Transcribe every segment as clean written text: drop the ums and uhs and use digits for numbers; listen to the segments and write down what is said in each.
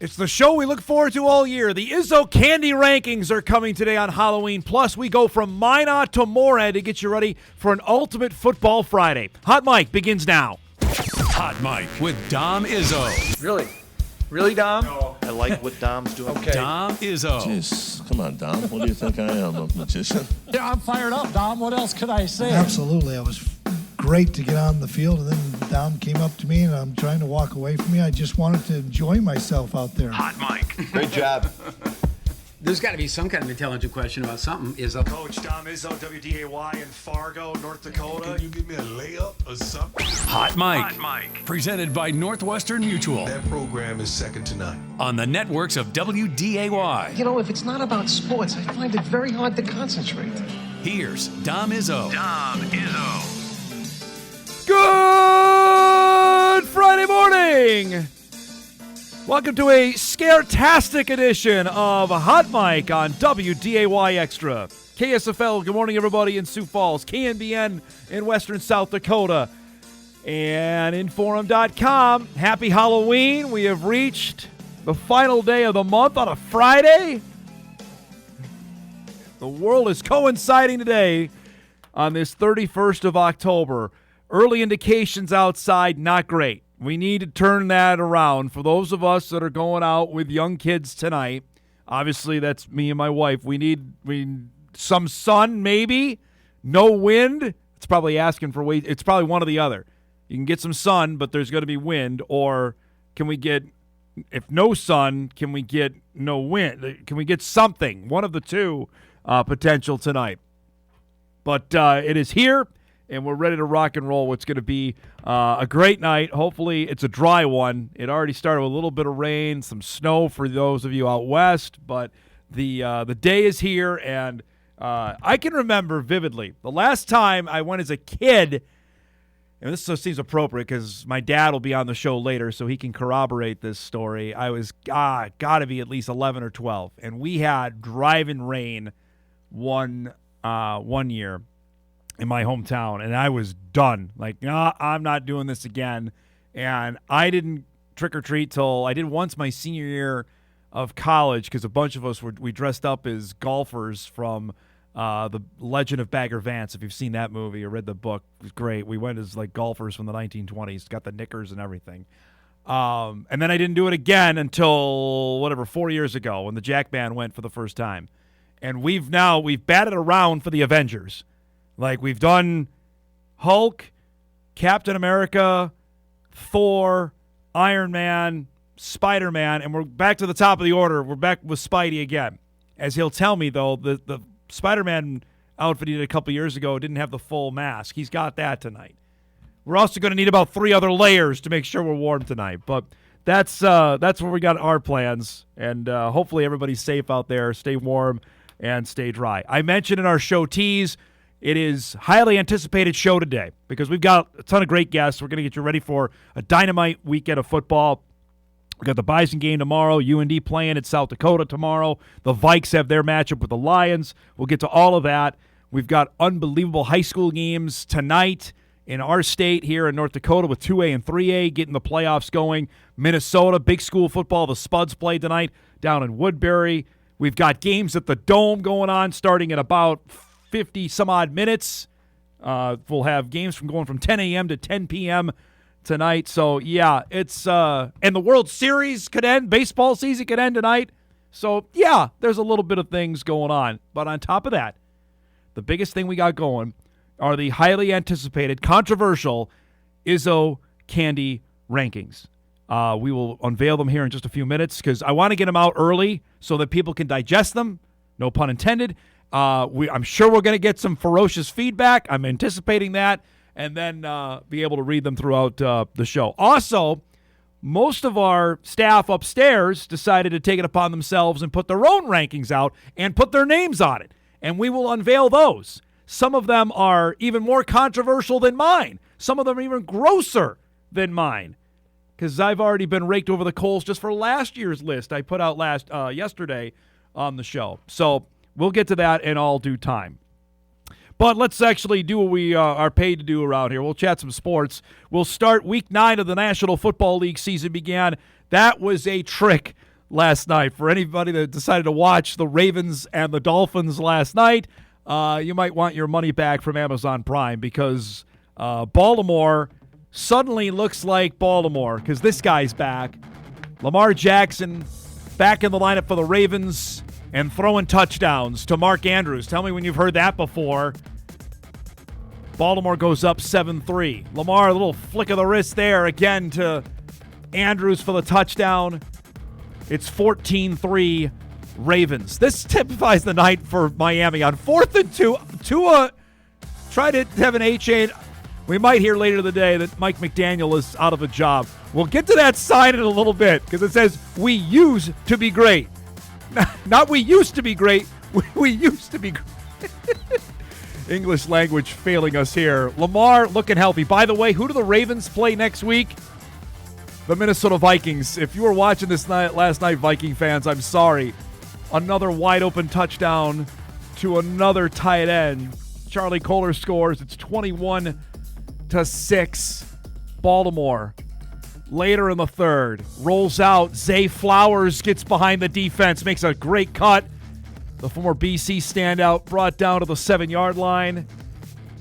It's the show we look forward to all year. The Izzo Candy Rankings are coming today on Halloween. Plus, we go from Minot to Moorhead to get you ready for an Ultimate Football Friday. Hot Mike begins now. Hot Mike with Dom Izzo. Really? Really, Dom? No. I like what Dom's doing. Okay. Dom Izzo. Jeez, come on, Dom. What do you think I am, a magician? Yeah, I'm fired up, Dom. What else could I say? Absolutely. It was great to get on the field, and then Dom came up to me, and I'm trying to walk away from me. I just wanted to enjoy myself out there. Hot Mike. Great job. There's got to be some kind of intelligent question about something. Coach Dom Izzo, WDAY in Fargo, North Dakota. Can you give me a layup or something? Hot Mike. Presented by Northwestern Mutual. That program is second to none. On the networks of WDAY. You know, if it's not about sports, I find it very hard to concentrate. Here's Dom Izzo. Good Friday morning. Welcome to a scare-tastic edition of Hot Mike on WDAY Extra. KSFL, good morning, everybody in Sioux Falls. KNBN in western South Dakota. And Inforum.com. Happy Halloween. We have reached the final day of the month on a Friday. The world is coinciding today on this 31st of October. Early indications outside, not great. We need to turn that around. For those of us that are going out with young kids tonight, obviously that's me and my wife. We need some sun, maybe. No wind. It's probably asking for weight. It's probably one or the other. You can get some sun, but there's going to be wind. Or can we get, if no sun, can we get no wind? Can we get something? One of the two potential tonight. But it is here. And we're ready to rock and roll. It's going to be a great night. Hopefully, it's a dry one. It already started with a little bit of rain, some snow for those of you out west. But the day is here, and I can remember vividly the last time I went as a kid. And this seems appropriate because my dad will be on the show later, so he can corroborate this story. I was got to be at least 11 or 12, and we had driving rain one year in my hometown, and I was done. Like, no, I'm not doing this again. And I didn't trick-or-treat till I did once my senior year of college because a bunch of us we dressed up as golfers from The Legend of Bagger Vance. If you've seen that movie or read the book, it was great. We went as like golfers from the 1920s, got the knickers and everything. And then I didn't do it again until 4 years ago when the Jack Band went for the first time. And we've batted around for the Avengers. Like, we've done Hulk, Captain America, Thor, Iron Man, Spider-Man, and we're back to the top of the order. We're back with Spidey again. As he'll tell me, though, the Spider-Man outfit he did a couple years ago didn't have the full mask. He's got that tonight. We're also going to need about 3 other layers to make sure we're warm tonight. But that's where we got our plans, and hopefully everybody's safe out there. Stay warm and stay dry. I mentioned in our show tease, it is highly anticipated show today because we've got a ton of great guests. We're going to get you ready for a dynamite weekend of football. We got the Bison game tomorrow, UND playing at South Dakota tomorrow. The Vikes have their matchup with the Lions. We'll get to all of that. We've got unbelievable high school games tonight in our state here in North Dakota with 2A and 3A getting the playoffs going. Minnesota, big school football. The Spuds play tonight down in Woodbury. We've got games at the Dome going on starting at about 50 some odd minutes. We'll have games going from 10 a.m. to 10 p.m. tonight. So, yeah, it's and the World Series could end. Baseball season could end tonight. So, yeah, there's a little bit of things going on. But on top of that, the biggest thing we got going are the highly anticipated, controversial Izzo Candy Rankings. We will unveil them here in just a few minutes because I want to get them out early so that people can digest them. No pun intended. I'm sure we're going to get some ferocious feedback. I'm anticipating that, and then be able to read them throughout the show. Also, most of our staff upstairs decided to take it upon themselves and put their own rankings out and put their names on it, and we will unveil those. Some of them are even more controversial than mine. Some of them are even grosser than mine because I've already been raked over the coals just for last year's list I put out yesterday on the show. So we'll get to that in all due time. But let's actually do what we are paid to do around here. We'll chat some sports. We'll start Week 9 of the National Football League season began. That was a trick last night. For anybody that decided to watch the Ravens and the Dolphins last night, you might want your money back from Amazon Prime because Baltimore suddenly looks like Baltimore because this guy's back. Lamar Jackson back in the lineup for the Ravens and throwing touchdowns to Mark Andrews. Tell me when you've heard that before. Baltimore goes up 7-3. Lamar, a little flick of the wrist there again to Andrews for the touchdown. It's 14-3 Ravens. This typifies the night for Miami. On 4th and 2, Tua tried to have an HA. We might hear later in the day that Mike McDaniel is out of a job. We'll get to that sign in a little bit because it says, we used to be great. Not we used to be great. We used to be great. English language failing us here. Lamar looking healthy. By the way, who do the Ravens play next week? The Minnesota Vikings. If you were watching this last night, Viking fans, I'm sorry. Another wide open touchdown to another tight end. Charlie Kohler scores. It's 21-6. Baltimore. Later in the third, rolls out. Zay Flowers gets behind the defense, makes a great cut. The former BC standout brought down to the 7-yard line.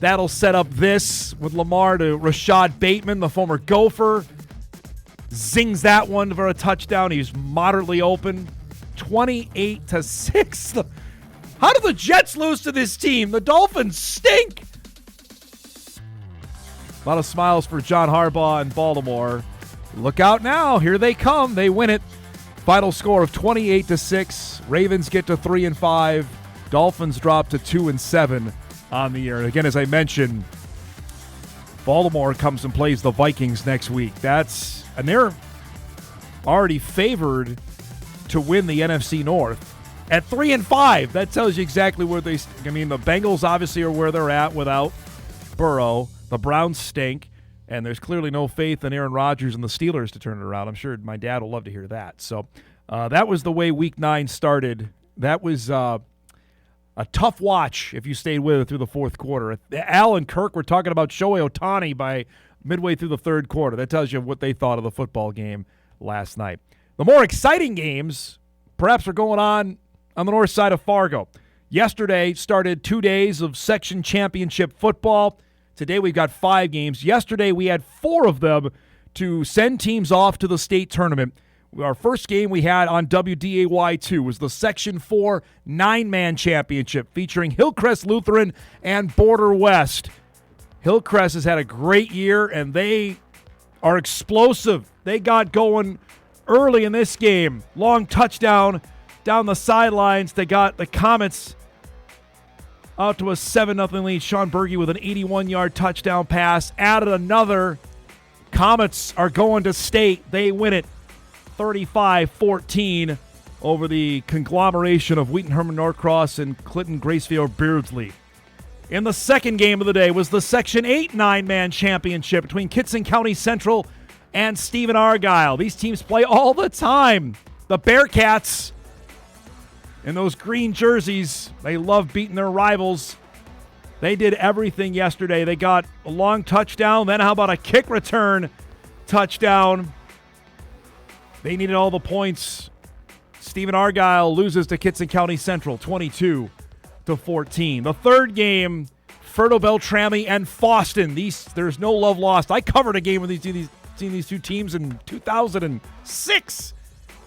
That'll set up this with Lamar to Rashad Bateman, the former Gopher. Zings that one for a touchdown. He's moderately open. 28-6. How did the Jets lose to this team? The Dolphins stink. A lot of smiles for John Harbaugh in Baltimore. Look out now. Here they come. They win it. Final score of 28-6. Ravens get to 3-5. Dolphins drop to 2-7 on the year. And again, as I mentioned, Baltimore comes and plays the Vikings next week. And they're already favored to win the NFC North at 3-5. That tells you exactly where the Bengals obviously are where they're at without Burrow. The Browns stink. And there's clearly no faith in Aaron Rodgers and the Steelers to turn it around. I'm sure my dad will love to hear that. So that was the way Week 9 started. That was a tough watch if you stayed with it through the fourth quarter. Al and Kirk were talking about Shohei Ohtani by midway through the third quarter. That tells you what they thought of the football game last night. The more exciting games perhaps are going on the north side of Fargo. Yesterday started 2 days of section championship football. Today we've got 5 games. Yesterday we had 4 of them to send teams off to the state tournament. Our first game we had on WDAY2 was the Section 4 9-man championship featuring Hillcrest Lutheran and Border West. Hillcrest has had a great year, and they are explosive. They got going early in this game. Long touchdown down the sidelines. They got the Comets out to a 7-0 lead. Sean Berge with an 81-yard touchdown pass. Added another. Comets are going to state. They win it 35-14 over the conglomeration of Wheaton Herman Norcross and Clinton Gracefield Beardsley. In the second game of the day was the Section 8 9-man championship between Kitson County Central and Stephen Argyle. These teams play all the time. The Bearcats in those green jerseys, they love beating their rivals. They did everything yesterday. They got a long touchdown. Then how about a kick return touchdown? They needed all the points. Stephen Argyle loses to Kitson County Central, 22-14. The third game, Ferto Beltrami and Foston. There's no love lost. I covered a game with these two teams in 2006.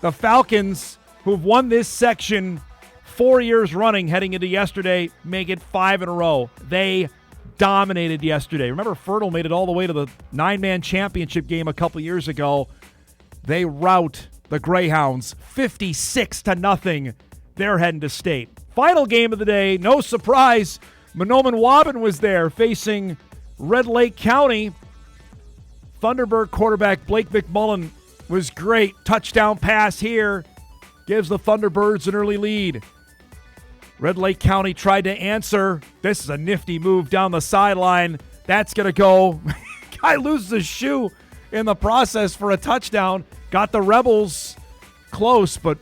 The Falcons, who've won this section 4 years running heading into yesterday, make it 5 in a row. They dominated yesterday. Remember, Fertile made it all the way to the 9-man championship game a couple years ago. They rout the Greyhounds 56-0. They're heading to state. Final game of the day, no surprise, Minot was there facing Red Lake County. Thunderbird quarterback Blake McMullen was great. Touchdown pass here gives the Thunderbirds an early lead. Red Lake County tried to answer. This is a nifty move down the sideline. That's going to go. Guy loses his shoe in the process for a touchdown. Got the Rebels close, but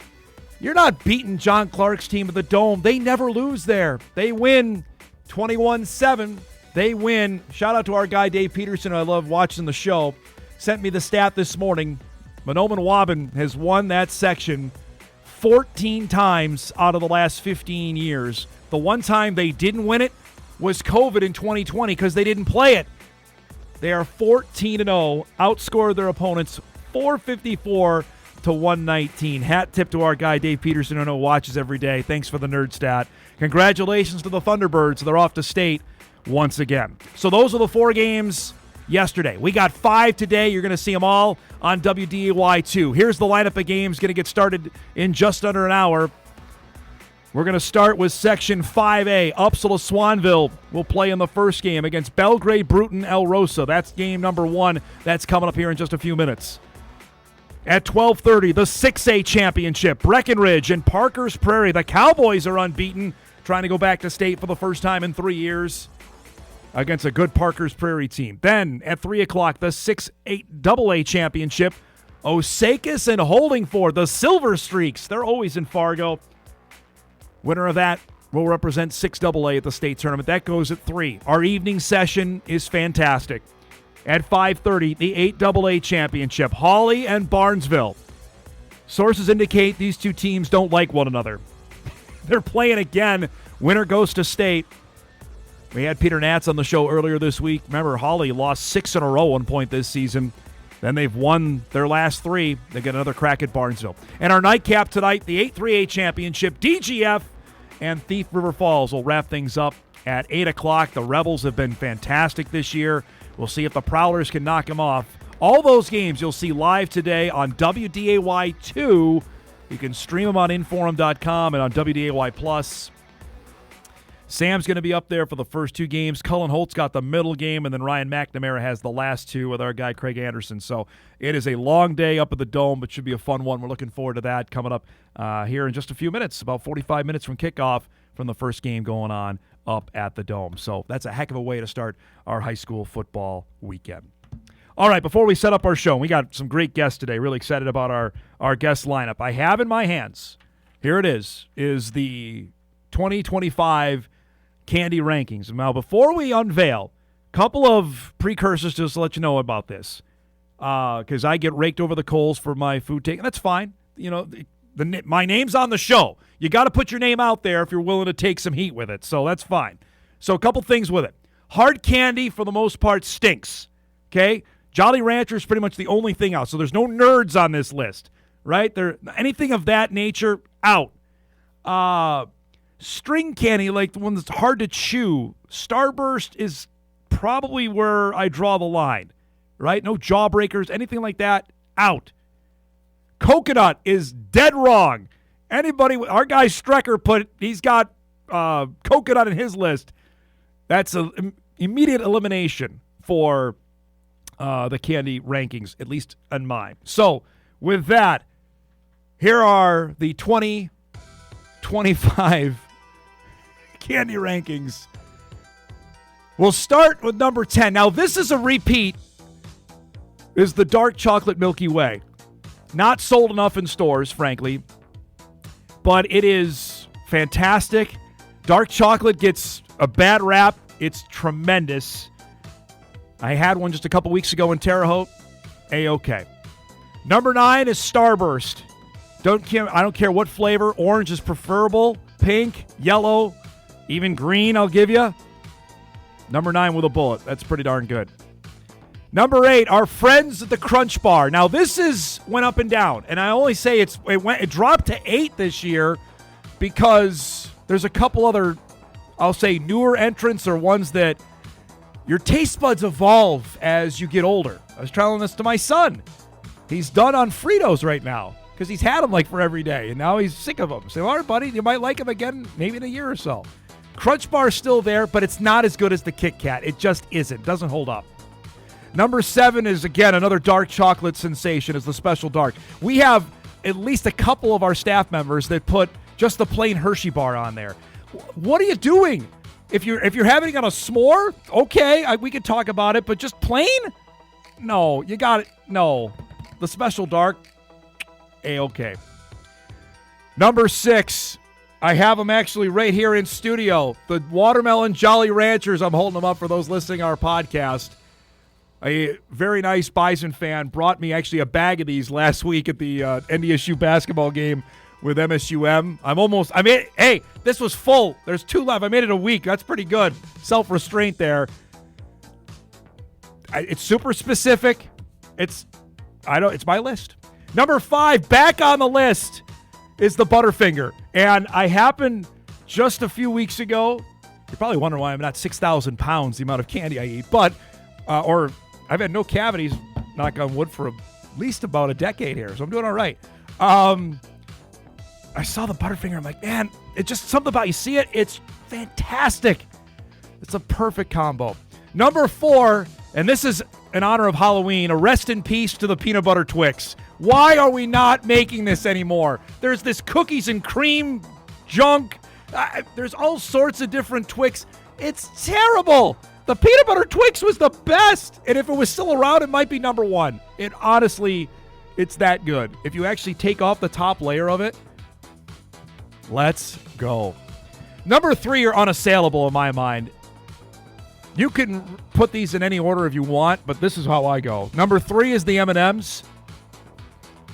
you're not beating John Clark's team at the Dome. They never lose there. They win 21-7. They win. Shout out to our guy Dave Peterson. I love watching the show. Sent me the stat this morning. Minot has won that section 14 times out of the last 15 years. The one time they didn't win it was COVID in 2020 because they didn't play it. They are 14-0, outscored their opponents 454 to 119. Hat tip to our guy Dave Peterson, who watches every day. Thanks for the nerd stat. Congratulations to the Thunderbirds. They're off to state once again. So those are the 4 games yesterday. We got 5 today. You're going to see them all on WDAY2. Here's the lineup of games going to get started in just under an hour. We're going to start with Section 5A. Uppsala Swanville will play in the first game against Belgrade Bruton El Rosa. That's game number 1. That's coming up here in just a few minutes. At 12:30, the 6A championship. Breckenridge and Parker's Prairie. The Cowboys are unbeaten, trying to go back to state for the first time in 3 years against a good Parker's Prairie team. Then at 3 o'clock, the 6-8 AA championship. Osakis and Holdingford, the Silver Streaks. They're always in Fargo. Winner of that will represent 6AA at the state tournament. That goes at 3. Our evening session is fantastic. At 5:30, the 8AA championship. Hawley and Barnesville. Sources indicate these two teams don't like one another. They're playing again. Winner goes to state. We had Peter Natz on the show earlier this week. Remember, Hawley lost 6 in a row one point this season. Then they've won their last 3. They get another crack at Barnesville. And our nightcap tonight, the 8-3A championship. DGF and Thief River Falls will wrap things up at 8 o'clock. The Rebels have been fantastic this year. We'll see if the Prowlers can knock them off. All those games you'll see live today on WDAY2. You can stream them on Inforum.com and on WDAY+. Sam's going to be up there for the first 2 games. Cullen Holt's got the middle game, and then Ryan McNamara has the last 2 with our guy Craig Anderson. So it is a long day up at the Dome, but should be a fun one. We're looking forward to that coming up here in just a few minutes, about 45 minutes from kickoff from the first game going on up at the Dome. So that's a heck of a way to start our high school football weekend. All right, before we set up our show, we got some great guests today. Really excited about our guest lineup. I have in my hands, here it is the 2025 Candy Rankings. Now, before we unveil, a couple of precursors just to let you know about this, because I get raked over the coals for my food take. That's fine. You know, my name's on the show. You got to put your name out there if you're willing to take some heat with it, so that's fine. So a couple things with it. Hard candy, for the most part, stinks, okay? Jolly Rancher is pretty much the only thing out, so there's no nerds on this list, right? Anything of that nature, out. String candy, like the one that's hard to chew, Starburst is probably where I draw the line, right? No jawbreakers, anything like that, out. Coconut is dead wrong. Anybody, our guy Strecker he's got coconut in his list. That's an immediate elimination for the candy rankings, at least in mine. So with that, here are the 2025 candy rankings. We'll start with number 10. Now, this is a repeat, is the dark chocolate Milky Way. Not sold enough in stores, frankly, but it is fantastic. Dark chocolate gets a bad rap. It's tremendous. I had one just a couple weeks ago in Terre Haute. A-okay. Number 9 is Starburst. I don't care what flavor. Orange is preferable. Pink, yellow, even green I'll give you. Number 9 with a bullet. That's pretty darn good. Number 8, our friends at the Crunch Bar. Now, this went up and down, and I only say it dropped to 8 this year because there's a couple other, I'll say, newer entrants or ones that your taste buds evolve as you get older. I was telling this to my son. He's done on Fritos right now because he's had them like for every day, and now he's sick of them. So, all right, buddy, you might like them again maybe in a year or so. Crunch Bar is still there, but it's not as good as the Kit Kat. It just isn't. It doesn't hold up. Number 7 is, again, another dark chocolate sensation, is the Special Dark. We have at least a couple of our staff members that put just the plain Hershey bar on there. What are you doing? If you're having it on a s'more, okay, we could talk about it, but just plain? No, you got it. No. The Special Dark, A-okay. Number 6, I have them actually right here in studio. The Watermelon Jolly Ranchers, I'm holding them up for those listening to our podcast. A very nice Bison fan brought me actually a bag of these last week at the NDSU basketball game with MSUM. Hey, this was full. There's 2 left. I made it a week. That's pretty good. Self-restraint there. It's super specific. It's my list. Number 5, back on the list, is the Butterfinger. And I happened just a few weeks ago. You're probably wondering why I'm not 6,000 pounds, the amount of candy I eat. But, or I've had no cavities, knock on wood, for at least about a decade here. So I'm doing all right. I saw the Butterfinger. I'm like, man, it's just something about you see it. It's fantastic. It's a perfect combo. Number 4, and this is in honor of Halloween, a rest in peace to the peanut butter Twix. Why are we not making this anymore? There's this cookies and cream junk. There's all sorts of different Twix. It's terrible. The peanut butter Twix was the best. And if it was still around, it might be number 1. It honestly, it's that good. If you actually take off the top layer of it, let's go. Number 3 are unassailable in my mind. You can put these in any order if you want, but this is how I go. Number 3 is the M&Ms.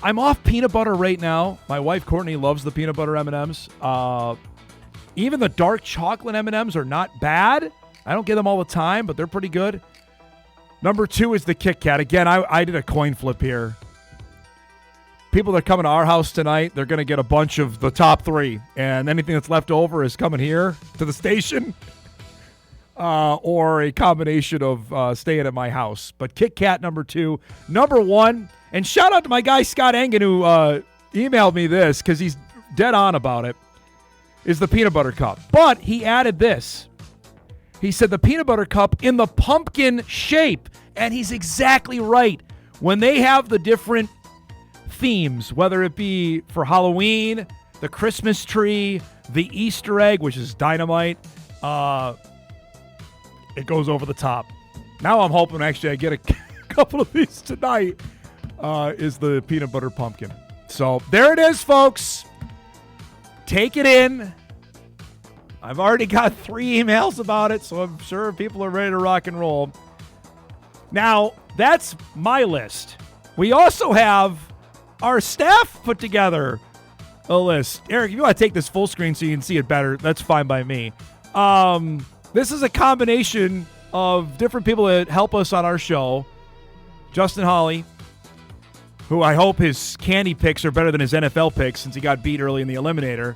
I'm off peanut butter right now. My wife, Courtney, loves the peanut butter M&Ms. Even the dark chocolate M&Ms are not bad. I don't get them all the time, but they're pretty good. Number 2 is the Kit Kat. Again, I did a coin flip here. People that are coming to our house tonight, they're going to get a bunch of the top 3. And anything that's left over is coming here to the station. Or a combination of staying at my house. But Kit Kat, number 2. Number 1, and shout out to my guy Scott Engen, who emailed me this because he's dead on about it, is the peanut butter cup. But he added this. He said the peanut butter cup in the pumpkin shape. And he's exactly right. When they have the different themes, whether it be for Halloween, the Christmas tree, the Easter egg, which is dynamite, it goes over the top. Now I'm hoping actually I get a couple of these tonight, is the peanut butter pumpkin. So there it is, folks. Take it in. I've already got 3 emails about it, so I'm sure people are ready to rock and roll. Now, that's my list. We also have our staff put together a list. Eric, if you want to take this full screen so you can see it better, that's fine by me. This is a combination of different people that help us on our show. Justin Hawley, who I hope his candy picks are better than his NFL picks since he got beat early in the Eliminator.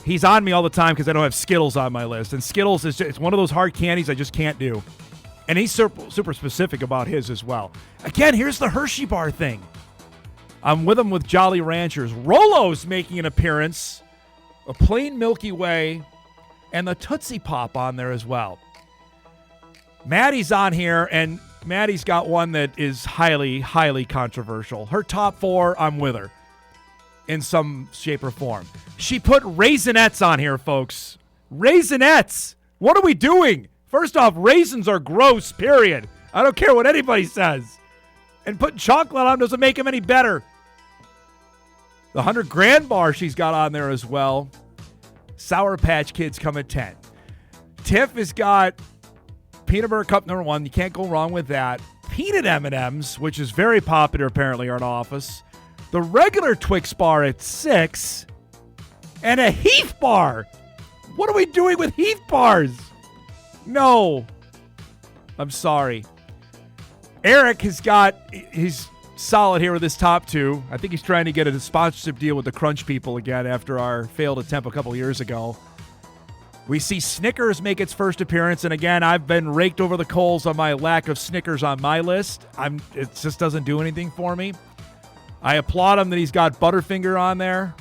He's on me all the time because I don't have Skittles on my list. And Skittles is it's one of those hard candies I just can't do. And he's super specific about his as well. Again, here's the Hershey bar thing. I'm with him with Jolly Ranchers. Rolo's making an appearance. A plain Milky Way. And the Tootsie Pop on there as well. Maddie's on here, and Maddie's got one that is highly, highly controversial. Her top 4, I'm with her in some shape or form. She put Raisinets on here, folks. Raisinets. What are we doing? First off, raisins are gross, period. I don't care what anybody says. And putting chocolate on them doesn't make them any better. The 100 Grand bar she's got on there as well. Sour Patch Kids come at 10. Tiff has got peanut butter cup number 1. You can't go wrong with that. Peanut M&Ms, which is very popular apparently in office. The regular Twix bar at 6. And a Heath bar. What are we doing with Heath bars? No. I'm sorry. Eric has got he's solid here with his top 2. I think he's trying to get a sponsorship deal with the Crunch people again after our failed attempt a couple years ago. We see Snickers make its first appearance, and again, I've been raked over the coals on my lack of Snickers on my list. It just doesn't do anything for me. I applaud him that he's got Butterfinger on there.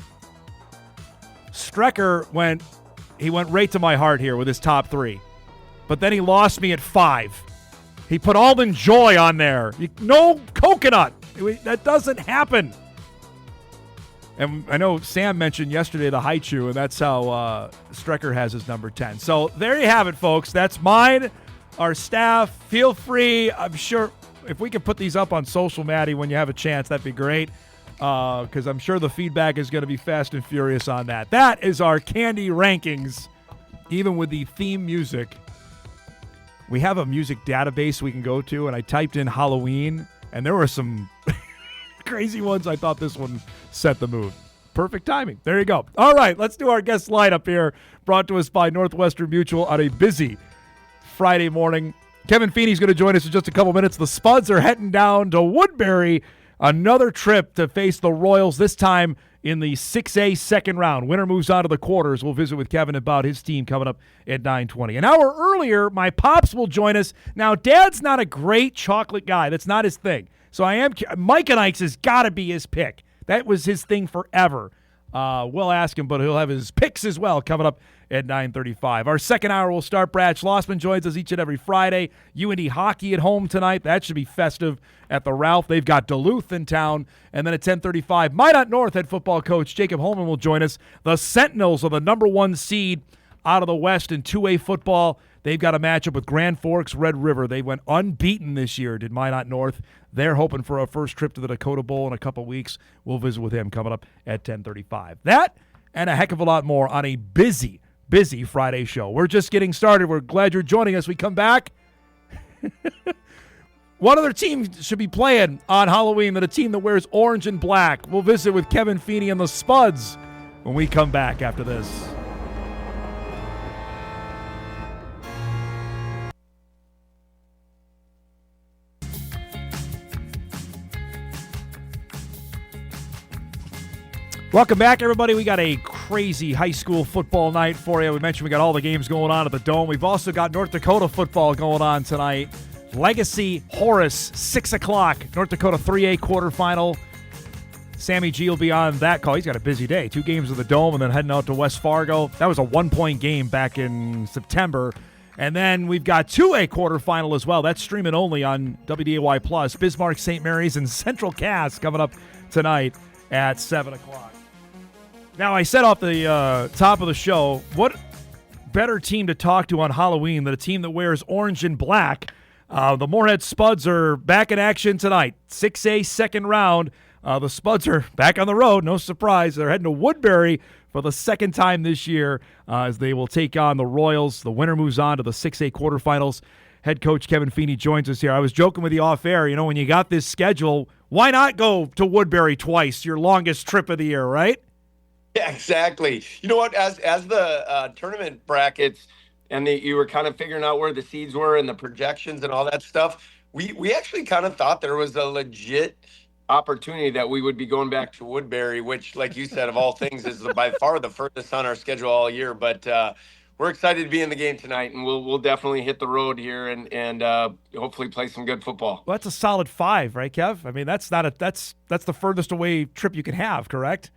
Strecker went right to my heart here with his top 3. But then he lost me at 5. He put Almond Joy on there. No coconut. That doesn't happen. And I know Sam mentioned yesterday the Haichu, and that's how Strecker has his number 10. So there you have it, folks. That's mine. Our staff, feel free. I'm sure if we can put these up on social, Maddie, when you have a chance, that'd be great. Because I'm sure the feedback is going to be fast and furious on that. That is our candy rankings, even with the theme music. We have a music database we can go to, and I typed in Halloween, and there were some crazy ones. I thought this one set the mood. Perfect timing. There you go. All right, let's do our guest lineup here, brought to us by Northwestern Mutual on a busy Friday morning. Kevin Feeney's going to join us in just a couple minutes. The Spuds are heading down to Woodbury, another trip to face the Royals, this time in the 6A second round. Winner moves on to the quarters. We'll visit with Kevin about his team coming up at 9:20. An hour earlier, my pops will join us. Now, Dad's not a great chocolate guy. That's not his thing. So Mike and Ike's has got to be his pick. That was his thing forever. We'll ask him, but he'll have his picks as well coming up at 9:35. Our second hour will start. Brad Schlossman joins us each and every Friday. UND hockey at home tonight. That should be festive at the Ralph. They've got Duluth in town. And then at 10:35, Minot North head football coach Jacob Holmen will join us. The Sentinels are the number 1 seed out of the West in 2A football. They've got a matchup with Grand Forks Red River. They went unbeaten this year, did Minot North. They're hoping for a first trip to the Dakota Bowl in a couple weeks. We'll visit with him coming up at 10:35. That and a heck of a lot more on a busy Friday show. We're just getting started. We're glad you're joining us. We come back. What other team should be playing on Halloween than a team that wears orange and black? We'll visit with Kevin Feeney and the Spuds when we come back after this. Welcome back, everybody. We got a crazy high school football night for you. We mentioned we got all the games going on at the Dome. We've also got North Dakota football going on tonight. Legacy Horace, 6 o'clock. North Dakota 3A quarterfinal. Sammy G will be on that call. He's got a busy day. 2 games at the Dome and then heading out to West Fargo. That was a 1-point game back in September. And then we've got 2A quarterfinal as well. That's streaming only on WDAY+. Bismarck, St. Mary's, and Central Cass coming up tonight at 7 o'clock. Now, I said off the top of the show, what better team to talk to on Halloween than a team that wears orange and black? The Moorhead Spuds are back in action tonight. 6A second round. The Spuds are back on the road. No surprise. They're heading to Woodbury for the second time this year as they will take on the Royals. The winner moves on to the 6A quarterfinals. Head coach Kevin Feeney joins us here. I was joking with you off air. You know, when you got this schedule, why not go to Woodbury twice, your longest trip of the year, right? Yeah, exactly. You know what? As the tournament brackets and you were kind of figuring out where the seeds were and the projections and all that stuff, we actually kind of thought there was a legit opportunity that we would be going back to Woodbury, which, like you said, of all things, is by far the furthest on our schedule all year. But we're excited to be in the game tonight, and we'll definitely hit the road here and hopefully play some good football. Well, that's a solid 5, right, Kev? I mean, that's the furthest away trip you can have, correct?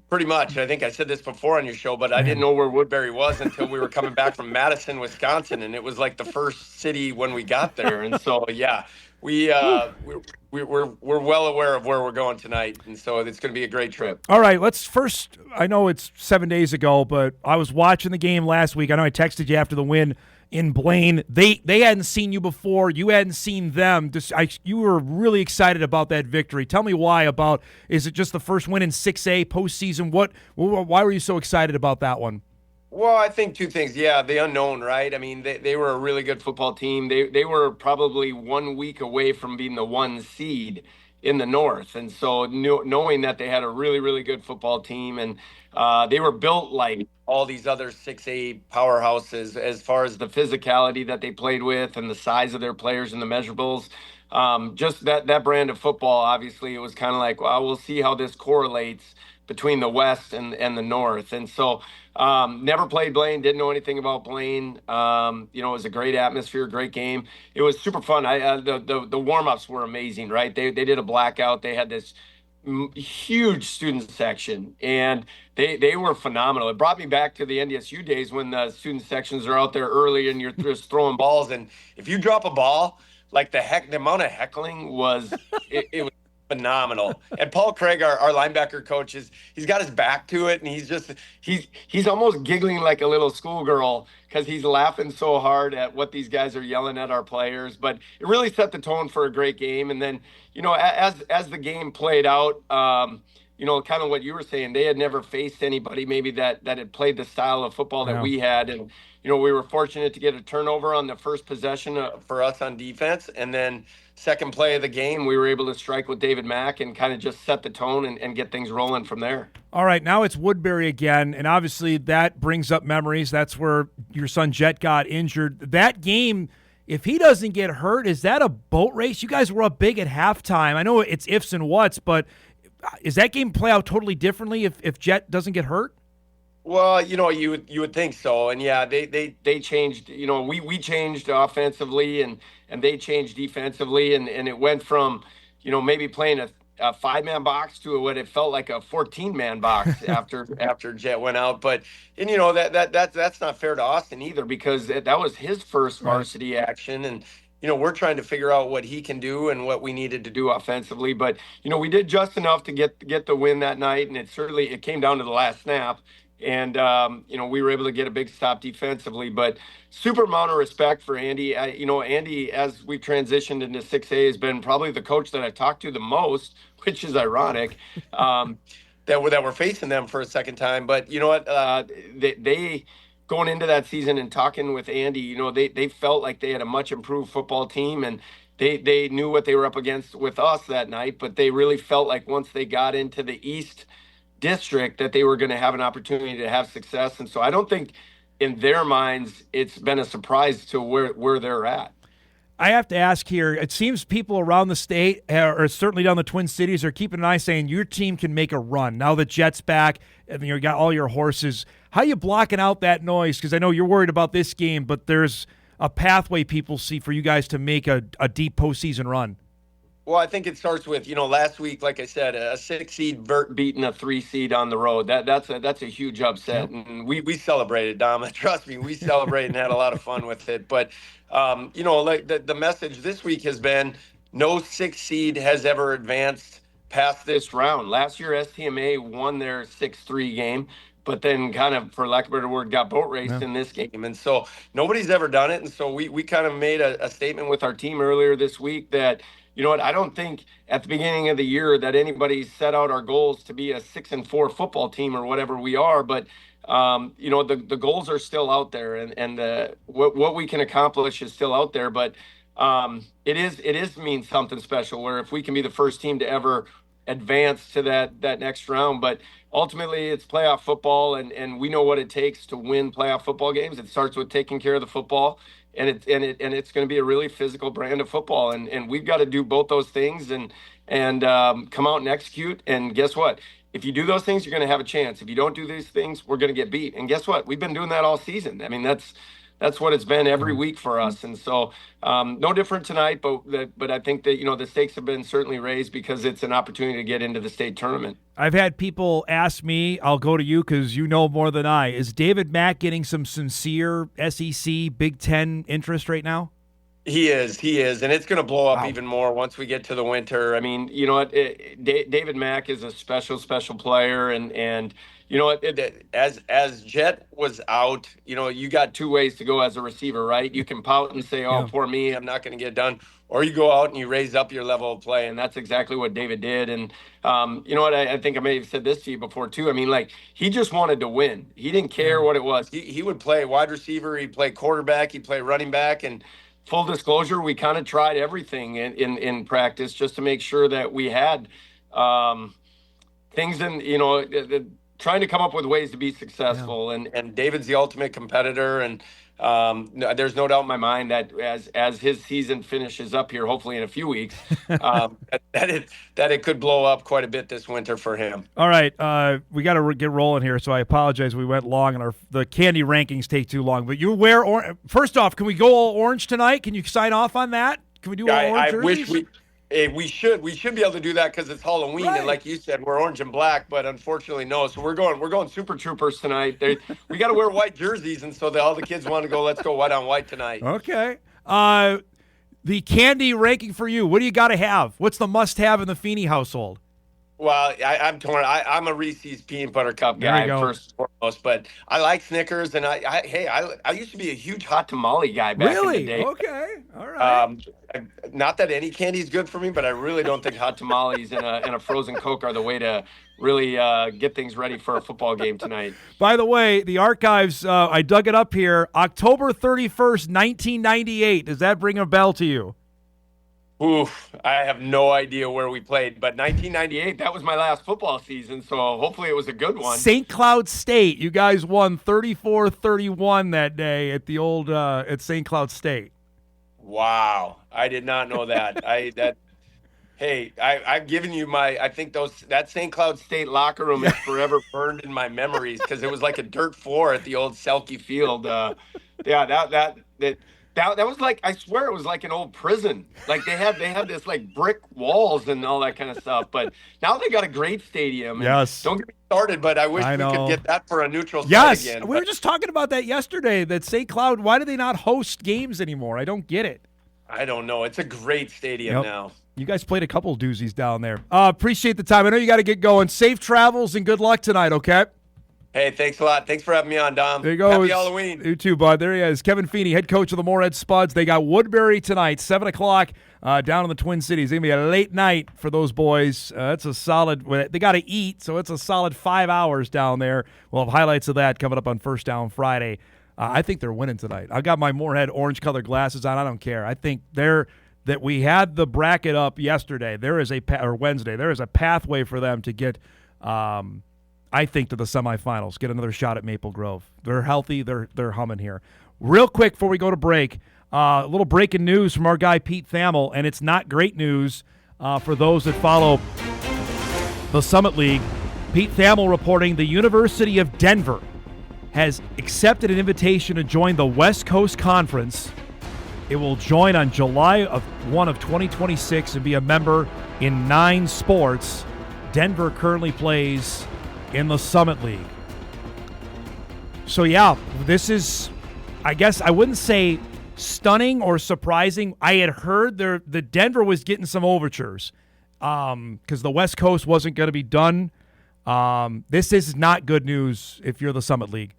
Pretty much. I think I said this before on your show, but I didn't know where Woodbury was until we were coming back from Madison, Wisconsin, and it was like the first city when we got there. And so, yeah, we're well aware of where we're going tonight, and so it's going to be a great trip. All right, let's first. I know it's 7 days ago, but I was watching the game last week. I know I texted you after the win in Blaine. They hadn't seen you before. You hadn't seen them. You were really excited about that victory. Tell me why. Is it just the first win in 6A postseason? Why were you so excited about that one? Well, I think 2 things. Yeah, the unknown, right? I mean, they were a really good football team. They were probably 1 week away from being the 1 seed in the North. And so knowing that they had a really, really good football team and they were built like all these other 6A powerhouses as far as the physicality that they played with and the size of their players and the measurables. Just that brand of football, obviously, it was kind of like, well, we'll see how this correlates between the West and the North. And so never played Blaine, didn't know anything about Blaine. It was a great atmosphere, great game. It was super fun. The warm-ups were amazing, right? They did a blackout. They had this huge student section, and they were phenomenal. It brought me back to the NDSU days when the student sections are out there early and you're just throwing balls. And if you drop a ball, like the amount of heckling was, it was phenomenal. And Paul Craig, our linebacker coach, he's got his back to it, and he's almost giggling like a little schoolgirl because he's laughing so hard at what these guys are yelling at our players. But it really set the tone for a great game. And then, as the game played out, kind of what you were saying. They had never faced anybody maybe that had played the style of football that we had. And, we were fortunate to get a turnover on the first possession for us on defense. And then second play of the game, we were able to strike with David Mack and kind of just set the tone and get things rolling from there. All right, now it's Woodbury again, and obviously that brings up memories. That's where your son Jet got injured. That game, if he doesn't get hurt, is that a boat race? You guys were up big at halftime. I know it's ifs and whats, but is that game play out totally differently if Jet doesn't get hurt? Well, you would think so, and yeah, they changed. We changed offensively, and they changed defensively, and it went from, maybe playing a 5-man box to what it felt like a 14-man box after Jet went out. But that's not fair to Austin either, because that was his first varsity action, and we're trying to figure out what he can do and what we needed to do offensively. But we did just enough to get the win that night, and it came down to the last snap. And, we were able to get a big stop defensively, but super amount of respect for Andy. Andy, as we've transitioned into 6A, has been probably the coach that I talked to the most, which is ironic, that we're facing them for a second time. But you know what, they going into that season and talking with Andy, they felt like they had a much improved football team, and they knew what they were up against with us that night, but they really felt like once they got into the East district that they were going to have an opportunity to have success. And so I don't think in their minds it's been a surprise to where they're at. I have to ask here, it seems people around the state, or certainly down the Twin Cities, are keeping an eye saying your team can make a run. Now the Jet's back and you got all your horses. How are you blocking out that noise? Because I know you're worried about this game, but there's a pathway people see for you guys to make a deep postseason run. Well, I think it starts with, last week, like I said, a 6-seed Vert beating a 3-seed on the road. That's a huge upset. Yep. And we celebrated, Dom. Trust me, we celebrated and had a lot of fun with it. But, like the message this week has been no 6-seed has ever advanced past this round. Last year, STMA won their 6-3 game, but then kind of, for lack of a better word, got boat raced in this game. And so nobody's ever done it. And so we kind of made a statement with our team earlier this week that, I don't think at the beginning of the year that anybody set out our goals to be a 6-4 football team or whatever we are, but the goals are still out there, and what we can accomplish is still out there. But it means something special, where if we can be the first team to ever advance to that next round. But ultimately it's playoff football, and we know what it takes to win playoff football games. It starts with taking care of the football. And it's going to be a really physical brand of football, and we've got to do both those things and come out and execute. And guess what? If you do those things, you're going to have a chance. If you don't do these things, we're going to get beat. And guess what? We've been doing that all season. I mean, that's what it's been every week for us. And so no different tonight, but I think that, the stakes have been certainly raised because it's an opportunity to get into the state tournament. I've had people ask me, I'll go to you because you know more than I, is David Mack getting some sincere SEC Big Ten interest right now? He is, and it's going to blow up even more once we get to the winter. I mean, David Mack is a special player, and as Jet was out, you got two ways to go as a receiver, right? You can pout and say, "Oh, poor me, I'm not going to get done," or you go out and you raise up your level of play, and that's exactly what David did. And I think I may have said this to you before too. I mean, like, he just wanted to win. He didn't care what it was. He would play wide receiver, he'd play quarterback, he'd play running back, and full disclosure, we kind of tried everything in practice just to make sure that we had things in, trying to come up with ways to be successful. Yeah. And David's the ultimate competitor. And there's no doubt in my mind that as his season finishes up here, hopefully in a few weeks, that it could blow up quite a bit this winter for him. All right. We got to get rolling here, so I apologize. We went long, and the candy rankings take too long. But you wear orange. First off, can we go all orange tonight? Can you sign off on that? Can we do all orange jerseys? We should be able to do that because it's Halloween, right. And like you said, we're orange and black, but unfortunately no. So we're going Super Troopers tonight. We got to wear white jerseys, and so all the kids want to go. Let's go white on white tonight. Okay. The candy ranking for you. What do you got to have? What's the must-have in the Feeney household? Well, I'm torn. I'm a Reese's peanut butter cup guy first and foremost, but I like Snickers, and I used to be a huge hot tamale guy back in the day. Okay, all right. not that any candy is good for me, but I really don't think hot tamales and a frozen Coke are the way to really get things ready for a football game tonight. By the way, the archives, I dug it up here, October 31st, 1998. Does that ring a bell to you? Oof, I have no idea where we played, but 1998, that was my last football season, so hopefully it was a good one. St. Cloud State. You guys won 34-31 that day at the old at St. Cloud State. Wow, I did not know that. I've given you I think that St. Cloud State locker room is forever burned in my memories because it was like a dirt floor at the old Selke Field. That was like, I swear it was like an old prison. Like they had this like brick walls and all that kind of stuff. But now they got a great stadium. Yes. Don't get me started, but I wish we could get that for a neutral site again. Yes, we were just talking about that yesterday, that St. Cloud, why do they not host games anymore? I don't get it. I don't know. It's a great stadium now. You guys played a couple doozies down there. Appreciate the time. I know you got to get going. Safe travels and good luck tonight, okay? Hey, thanks a lot. Thanks for having me on, Dom. There you go. Happy Halloween. You too, bud. There he is. Kevin Feeney, head coach of the Moorhead Spuds. They got Woodbury tonight, 7 o'clock down in the Twin Cities. It's going to be a late night for those boys. It's a solid – they got to eat, so it's a solid 5 hours down there. We'll have highlights of that coming up on First Down Friday. I think they're winning tonight. I've got my Moorhead orange-colored glasses on. I don't care. I think that we had the bracket up yesterday. There is or Wednesday. There is a pathway for them to get I think, to the semifinals, get another shot at Maple Grove. They're healthy. They're humming here. Real quick before we go to break, a little breaking news from our guy Pete Thamel, and it's not great news for those that follow the Summit League. Pete Thamel reporting the University of Denver has accepted an invitation to join the West Coast Conference. It will join on July 1 of 2026 and be a member in 9 sports. Denver currently plays in the Summit League. So, yeah, this is, I guess I wouldn't say stunning or surprising. I had heard the Denver was getting some overtures because the West Coast wasn't going to be done. This is not good news if you're the Summit League.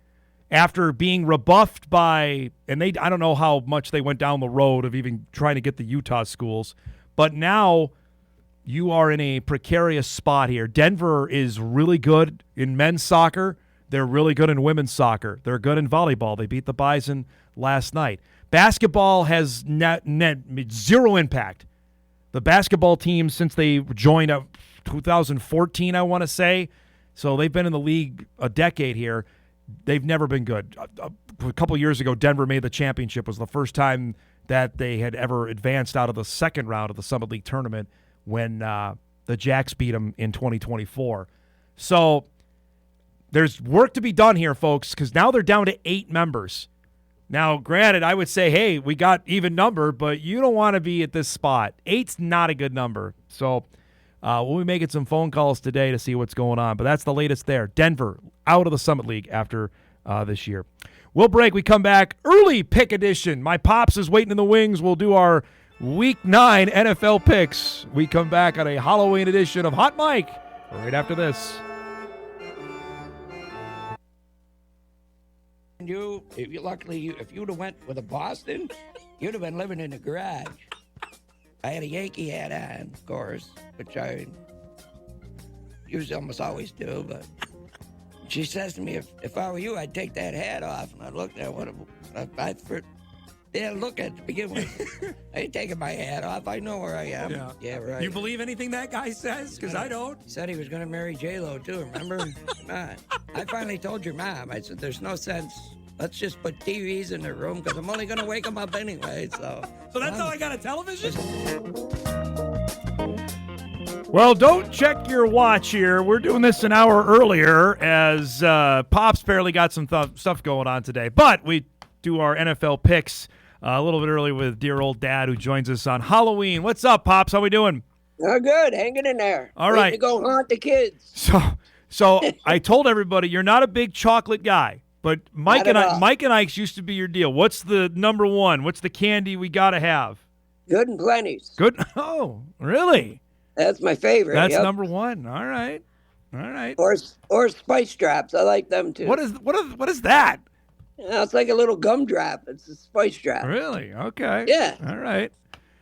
After being rebuffed by, and I don't know how much they went down the road of even trying to get the Utah schools, but now you are in a precarious spot here. Denver is really good in men's soccer. They're really good in women's soccer. They're good in volleyball. They beat the Bison last night. Basketball has net zero impact. The basketball team, since they joined 2014, I want to say, so they've been in the league a decade here. They've never been good. A couple years ago, Denver made the championship. It was the first time that they had ever advanced out of the second round of the Summit League tournament when the Jacks beat them in 2024. So there's work to be done here, folks, because now they're down to 8 members. Now, granted, I would say, hey, we got even number, but you don't want to be at this spot. 8's not a good number. So we'll be making some phone calls today to see what's going on. But that's the latest there. Denver out of the Summit League after this year. We'll break. We come back. Early pick edition. My Pops is waiting in the wings. We'll do our Week 9 NFL picks. We come back on a Halloween edition of Hot Mike right after this. If you'd have went with a Boston, you'd have been living in the garage. I had a Yankee hat on, of course, which I usually almost always do, but she says to me, if I were you, I'd take that hat off. And I looked at what look at it to begin with. I ain't taking my hat off. I know where I am. Yeah, right. You believe anything that guy says? Because I don't. He said he was going to marry J-Lo, too, remember? Come on. I finally told your mom. I said, there's no sense. Let's just put TVs in the room because I'm only going to wake them up anyway. So that's how I got a television? Well, don't check your watch here. We're doing this an hour earlier as Pops barely got some stuff going on today. But we do our NFL picks a little bit early with dear old Dad who joins us on Halloween. What's up, Pops? How we doing? Oh, good. Hanging in there. All right. To go haunt the kids. So I told everybody you're not a big chocolate guy, but Mike and Ike's used to be your deal. What's the number one? What's the candy we got to have? Good and Plenty's. Good. Oh, really? That's my favorite. That's number one. All right. Or Spice Drops. I like them too. What is that? It's like a little gum drop. It's a Spice Drop. Really? Okay. Yeah. All right.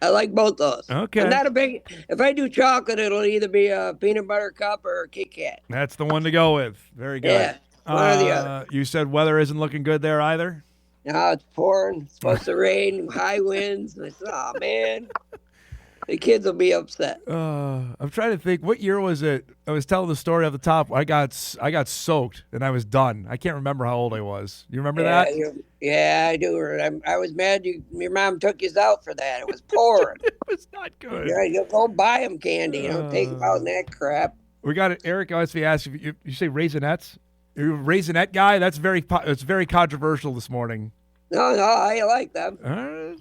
I like both those. Okay. I'm not a big. If I do chocolate, it'll either be a peanut butter cup or a Kit Kat. That's the one to go with. Very good. Yeah, one or the other. You said weather isn't looking good there either? No, it's pouring. It's supposed to rain, high winds. I said, oh, man. The kids will be upset. I'm trying to think. What year was it? I was telling the story off the top. I got soaked and I was done. I can't remember how old I was. You remember that? Yeah, I do. I was mad your mom took you out for that. It was pouring. It was not good. Yeah, you go buy them candy. You don't take them out in that crap. We got it. Eric asked me, if you say Raisinets? Are you a Raisinette guy? That's it's very controversial this morning. No, I like them.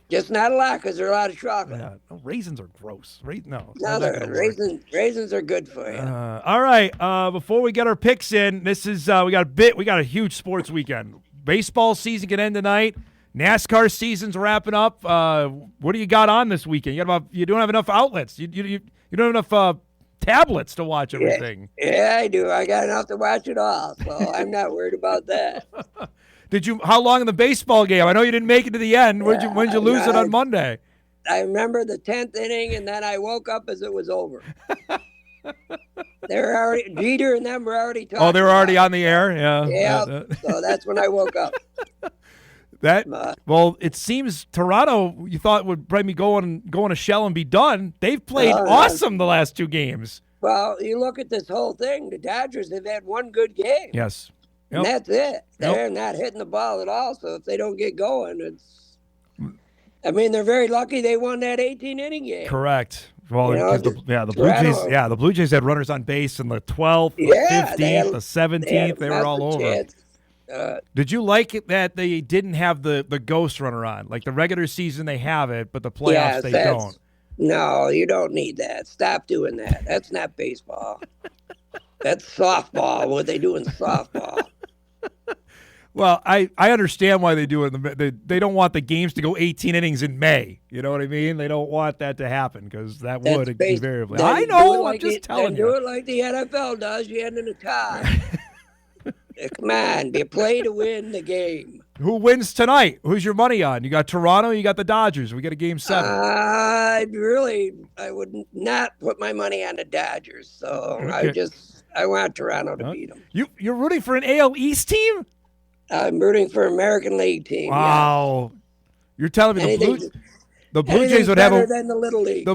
Just not a lot because they're a lot of chocolate. Yeah, no, raisins are gross. No, raisins are good for you. All right. Before we get our picks in, this is we got a huge sports weekend. Baseball season can end tonight. NASCAR season's wrapping up. What do you got on this weekend? You don't have enough outlets. You don't have enough tablets to watch everything. Yeah, I do. I got enough to watch it all, so I'm not worried about that. How long in the baseball game? I know you didn't make it to the end. When'd you lose it on Monday? I remember the 10th inning, and then I woke up as it was over. They were already, Jeter and them were already talking. Oh, they were already on the air? Yeah. Yeah, so that's when I woke up. Well, it seems Toronto, you thought would probably go in a shell and be done. They've played awesome the last two games. Well, you look at this whole thing, the Dodgers have had one good game. Yes. Yep. And that's it. They're not hitting the ball at all. So if they don't get going, they're very lucky they won that 18-inning game. Correct. Well, the Blue Jays had runners on base in the 12th, the 15th, the 17th. They were all over. Did you like it that they didn't have the ghost runner on? Like the regular season, they have it, but the playoffs, they don't. No, you don't need that. Stop doing that. That's not baseball. That's softball. What they do in softball. Well, I understand why they do it. They don't want the games to go 18 innings in May. You know what I mean? They don't want that to happen because that would invariably. I know. I'm just telling you. Do it like the NFL does. You end in a tie. Come on, you play to win the game. Who wins tonight? Who's your money on? You got Toronto. You got the Dodgers. We got a game 7. I would not put my money on the Dodgers. So okay. I want Toronto to beat them. You're rooting for an AL East team? I'm rooting for American League team. Wow. Yeah. You're telling me the Blue Jays would have than the Little League.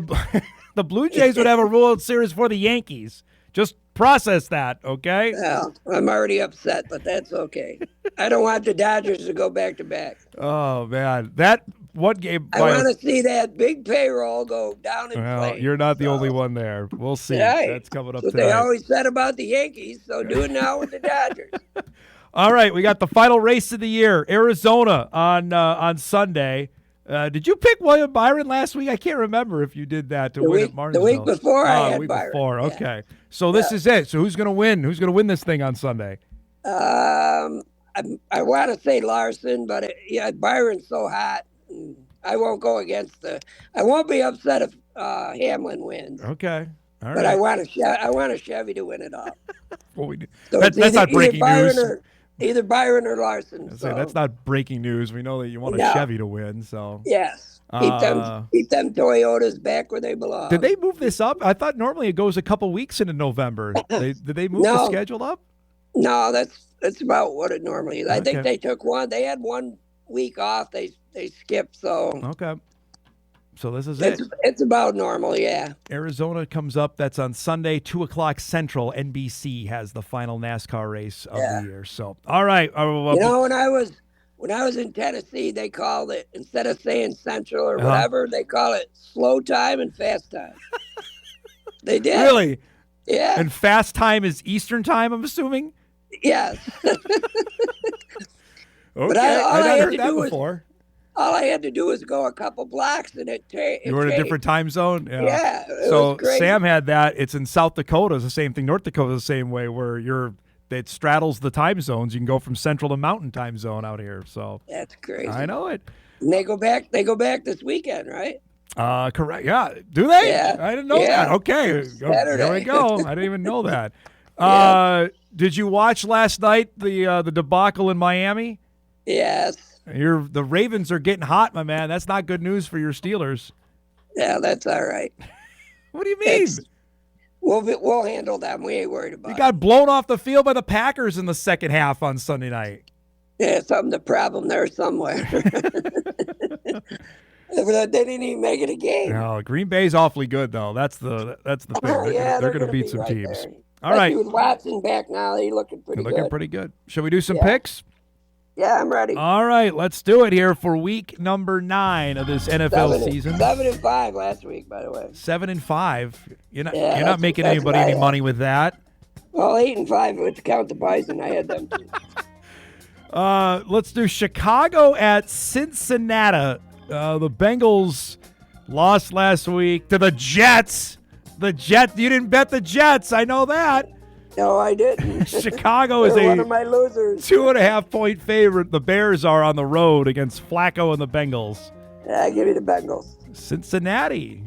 The Blue Jays would have a World Series for the Yankees. Just process that, okay? Well, I'm already upset, but that's okay. I don't want the Dodgers to go back-to-back. Oh, man. That one game. I want to see that big payroll go down in flames. You're not the only one there. We'll see. Right. That's coming up tonight. They always said about the Yankees, so do it now with the Dodgers. All right, we got the final race of the year, Arizona on Sunday. Did you pick William Byron last week? I can't remember if you did that to win at Martinsville. The week before, I had Byron. Before. Okay. So this is it. So who's going to win? Who's going to win this thing on Sunday? I want to say Larson, but Byron's so hot. I won't go against I won't be upset if Hamlin wins. Okay. All right. But I want a Chevy to win it all. Well, that's not breaking news. Either Byron or Larson. That's not breaking news. We know that you want a Chevy to win. So yes, keep them Toyotas back where they belong. Did they move this up? I thought normally it goes a couple weeks into November. Did they move the schedule up? No, that's about what it normally is. I think they took one. They had 1 week off. They skipped. So okay. So this is it. It's about normal, yeah. Arizona comes up. That's on Sunday, 2:00 Central. NBC has the final NASCAR race of the year. So, all right. When I was in Tennessee, they called it, instead of saying Central or whatever, they call it slow time and fast time. They did. Really? Yeah. And fast time is Eastern time, I'm assuming? Yes. Okay. But I never heard that before. All I had to do was go a couple blocks, and you were in a different time zone? Yeah. So Sam had that. It's in South Dakota. It's the same thing. North Dakota is the same way, where it straddles the time zones. You can go from Central to Mountain time zone out here. So that's crazy. I know it. And they go back this weekend, right? Correct. Yeah. Do they? Yeah. I didn't know that. Okay. There we go. I didn't even know that. Did you watch last night the debacle in Miami? Yes. The Ravens are getting hot, my man. That's not good news for your Steelers. Yeah, that's all right. What do you mean? We'll handle them. We ain't worried about it. You got blown off the field by the Packers in the second half on Sunday night. Yeah, the problem there somewhere. They didn't even make it a game. No, Green Bay's awfully good though. That's the thing. They're going to beat some right teams. there. All right. With Watson back now, he's looking pretty good. Looking pretty good. Shall we do some picks? Yeah, I'm ready. All right, let's do it here for week number 9 of this NFL season. 7-5 last week, by the way. 7-5. You're not making anybody any money with that. Well, 8-5 with count the Bison. I had them too. Let's do Chicago at Cincinnati. The Bengals lost last week to the Jets. The Jets. You didn't bet the Jets. I know that. No, I didn't. Chicago is one of my losers. 2.5-point favorite. The Bears are on the road against Flacco and the Bengals. Yeah, give me the Bengals. Cincinnati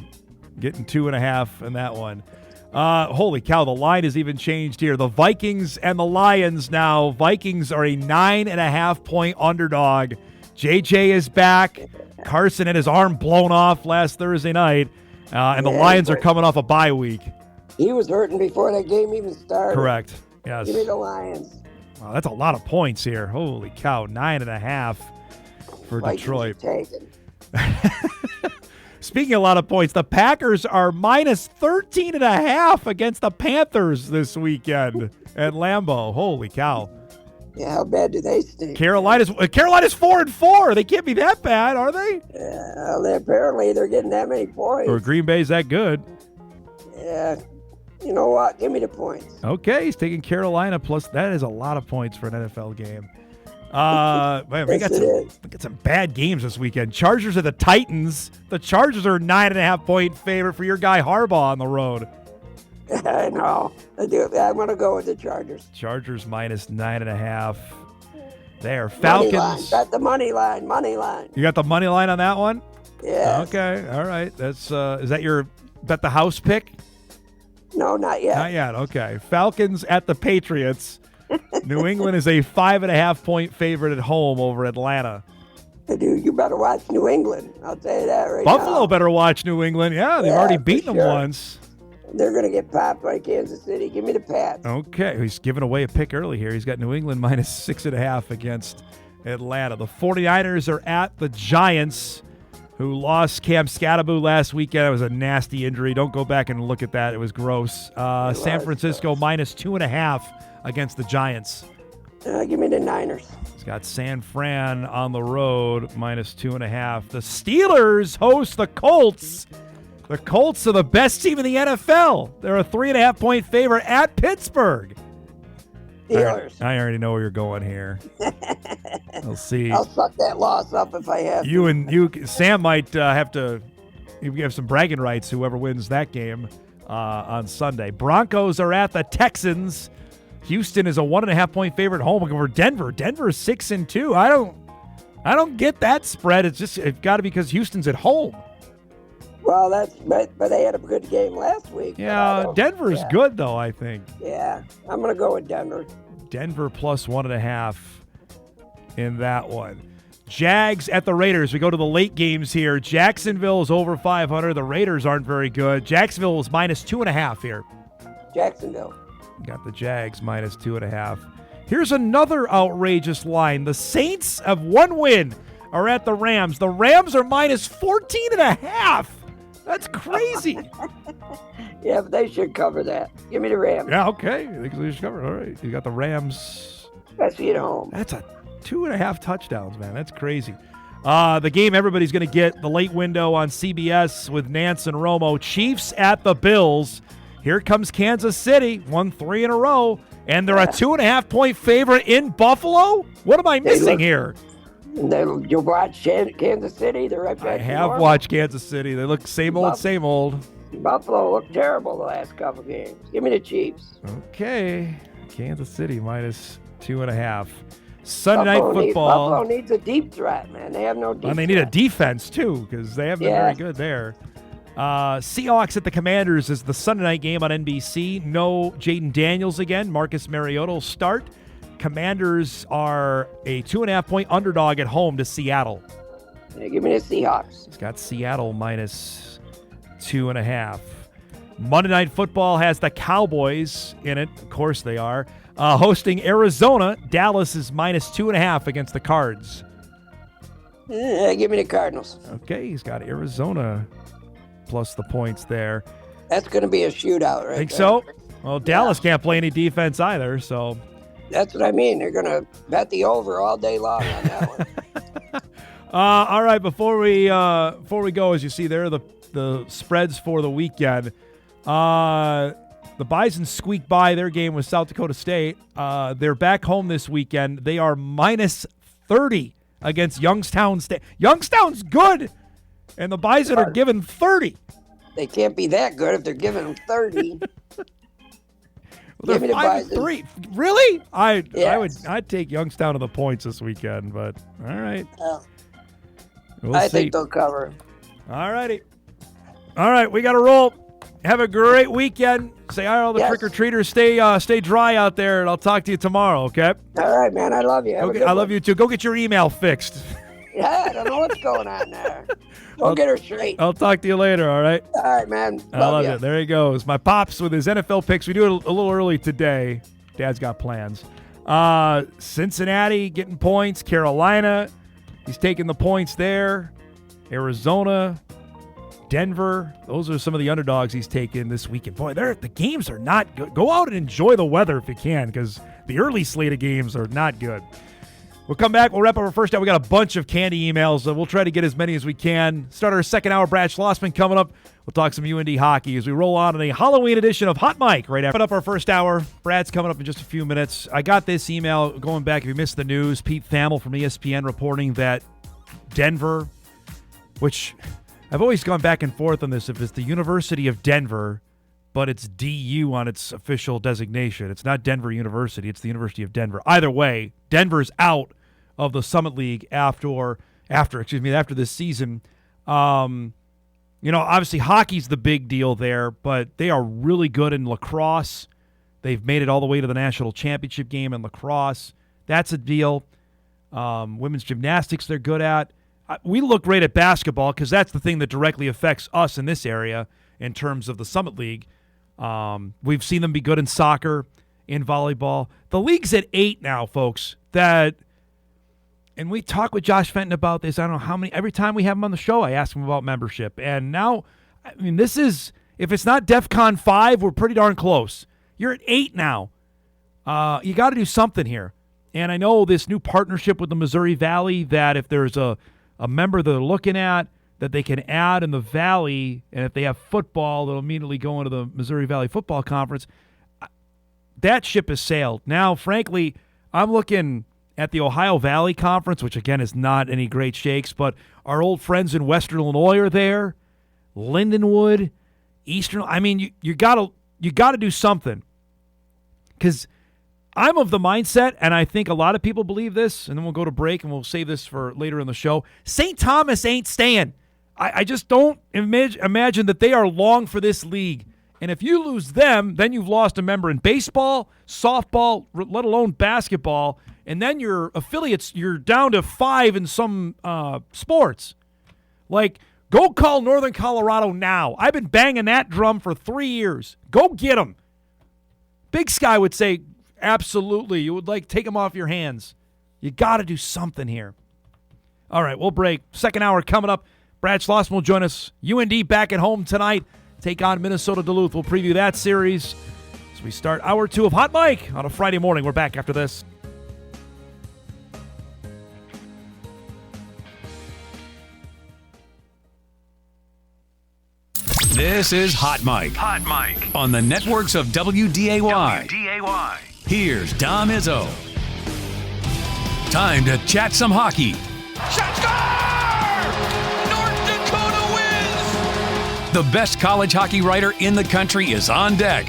getting 2.5 in that one. Holy cow, the line has even changed here. The Vikings and the Lions now. Vikings are a 9.5-point underdog. JJ is back. Carson had his arm blown off last Thursday night. And the Lions are coming off a bye week. He was hurting before that game even started. Correct. Yes. Give me the Lions. Wow, that's a lot of points here. Holy cow, 9.5 for Vikings Detroit. Taken. Speaking of a lot of points, the Packers are minus 13.5 against the Panthers this weekend at Lambeau. Holy cow. Yeah, how bad do they stink? Carolina's 4-4. They can't be that bad, are they? Yeah, apparently they're getting that many points. Or Green Bay's that good. Yeah. You know what? Give me the points. Okay, he's taking Carolina plus. That is a lot of points for an NFL game. Man, we got some bad games this weekend. Chargers at the Titans. The Chargers are a 9.5-point favorite for your guy Harbaugh on the road. I know. I'm going to go with the Chargers. Chargers minus 9.5. There. Falcons. Got the money line. Money line. You got the money line on that one? Yeah. Okay. All right. That's is that your bet the house pick? No, not yet. Not yet. Okay. Falcons at the Patriots. New England is a 5.5-point favorite at home over Atlanta. Dude, you better watch New England. I'll tell you that right now. Buffalo better watch New England. Yeah, they've already beaten them once. They're going to get popped by Kansas City. Give me the Pats. Okay. He's giving away a pick early here. He's got New England minus 6.5 against Atlanta. The 49ers are at the Giants, who lost Cam Scatterbo last weekend. It was a nasty injury. Don't go back and look at that. It was gross. San Francisco minus 2.5 against the Giants. Give me the Niners. He's got San Fran on the road, minus 2.5. The Steelers host the Colts. The Colts are the best team in the NFL. They're a 3.5-point favorite at Pittsburgh. Steelers. I already know where you're going here. We'll see. I'll suck that loss up if I have to. Sam might have to. You have some bragging rights. Whoever wins that game on Sunday. Broncos are at the Texans. Houston is a 1.5-point favorite home over Denver. Denver is 6-2. I don't get that spread. It's got to be because Houston's at home. Well, but they had a good game last week. Yeah, Denver's good though, I think. Yeah, I'm gonna go with Denver. Denver plus 1.5 in that one. Jags at the Raiders. We go to the late games here. Jacksonville is over 500. The Raiders aren't very good. Jacksonville is minus 2.5 here. Jacksonville. Got the Jags minus 2.5. Here's another outrageous line. The Saints have one win, are at the Rams. The Rams are minus 14.5. That's crazy. Yeah, but they should cover that. Give me the Rams. Yeah, okay. I think they should cover it. All right. You got the Rams. Especially at home. That's a 2.5 touchdowns, man. That's crazy. The game everybody's going to get, the late window on CBS with Nance and Romo. Chiefs at the Bills. Here comes Kansas City. Won 3 in a row. And they're a 2.5-point favorite in Buffalo? What am I missing here? You watch Kansas City? They're right back. I have watched Kansas City. They look same old. Buffalo looked terrible the last couple games. Give me the Chiefs. Okay. Kansas City minus 2.5. Sunday night football. Buffalo needs a deep threat, man. They have no defense. And they need a defense, too, because they haven't been very good there. Seahawks at the Commanders is the Sunday night game on NBC. No Jaden Daniels again. Marcus Mariota will start. Commanders are a 2.5-point underdog at home to Seattle. Yeah, give me the Seahawks. It's got Seattle minus 2.5. Monday Night Football has the Cowboys in it. Of course they are. Hosting Arizona. Dallas is minus 2.5 against the Cards. Yeah, give me the Cardinals. Okay, he's got Arizona plus the points there. That's going to be a shootout, right? Think there. so? Well, Dallas can't play any defense either, so. That's what I mean. They're going to bet the over all day long on that one. All right, before we go, as you see there, the spreads for the weekend. The Bison squeaked by their game with South Dakota State. They're back home this weekend. They are minus 30 against Youngstown State. Youngstown's good, and the Bison are given 30. They can't be that good if they're giving them 30. Well, Give me the Bison. 5-3. Really? Yes. I'd take Youngstown to the points this weekend, but all right. We'll I see. think they'll cover. All righty. All right, we got to roll. Have a great weekend. Say hi to all the trick-or-treaters. Stay dry out there, and I'll talk to you tomorrow, okay? All right, man. I love you. I love you, too. Go get your email fixed. Yeah, I don't know what's going on there. Go get her straight. I'll talk to you later, all right? All right, man. I love you. it. There he goes. My Pops with his NFL picks. We do it a little early today. Dad's got plans. Cincinnati getting points. Carolina, he's taking the points there. Arizona, Denver. Those are some of the underdogs he's taken this weekend. Boy, the games are not good. Go out and enjoy the weather if you can, because the early slate of games are not good. We'll come back. We'll wrap up our first hour. We got a bunch of candy emails. We'll try to get as many as we can. Start our second hour. Brad Schlossman coming up. We'll talk some UND hockey as we roll on a Halloween edition of Hot Mike right after. Put up our first hour. Brad's coming up in just a few minutes. I got this email going back. If you missed the news, Pete Thamel from ESPN reporting that Denver, which I've always gone back and forth on this, if it's the University of Denver, but it's DU on its official designation. It's not Denver University. It's the University of Denver. Either way, Denver's out of the Summit League after this season. Obviously hockey's the big deal there, but they are really good in lacrosse. They've made it all the way to the national championship game in lacrosse. That's a deal. Women's gymnastics they're good at. We look great at basketball because that's the thing that directly affects us in this area in terms of the Summit League. We've seen them be good in soccer, in volleyball. The league's at 8 now, folks. And we talk with Josh Fenton about this. I don't know how many. Every time we have him on the show, I ask him about membership. And now, this is, if it's not DEFCON 5, we're pretty darn close. You're at 8 now. You got to do something here. And I know this new partnership with the Missouri Valley, that if there's a member they're looking at that they can add in the Valley, and if they have football, they'll immediately go into the Missouri Valley Football Conference. That ship has sailed. Now, frankly, I'm looking at the Ohio Valley Conference, which, again, is not any great shakes, but our old friends in Western Illinois are there, Lindenwood, Eastern. You got to do something, because I'm of the mindset, and I think a lot of people believe this, and then we'll go to break, and we'll save this for later in the show. St. Thomas ain't staying. I just don't imagine that they are long for this league. And if you lose them, then you've lost a member in baseball, softball, let alone basketball, and then your affiliates, you're down to 5 in some sports. Like, go call Northern Colorado now. I've been banging that drum for 3 years. Go get them. Big Sky would say, absolutely. You would take them off your hands. You got to do something here. All right, we'll break. Second hour coming up. Brad Schlossman will join us. UND back at home tonight. Take on Minnesota Duluth. We'll preview that series as we start hour 2 of Hot Mike on a Friday morning. We're back after this. This is Hot Mike. Hot Mike. On the networks of WDAY. Here's Dom Izzo. Time to chat some hockey. Shot score! North Dakota wins! The best college hockey writer in the country is on deck.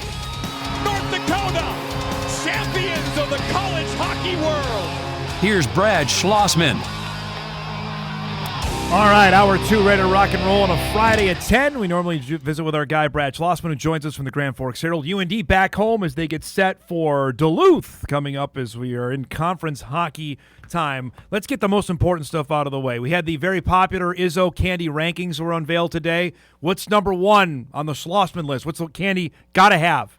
North Dakota, champions of the college hockey world! Here's Brad Schlossman. All right, hour 2 ready to rock and roll on a Friday at 10. We normally visit with our guy, Brad Schlossman, who joins us from the Grand Forks Herald. UND back home as they get set for Duluth coming up as we are in conference hockey time. Let's get the most important stuff out of the way. We had the very popular Izzo candy rankings were unveiled today. What's number 1 on the Schlossman list? What's the candy got to have?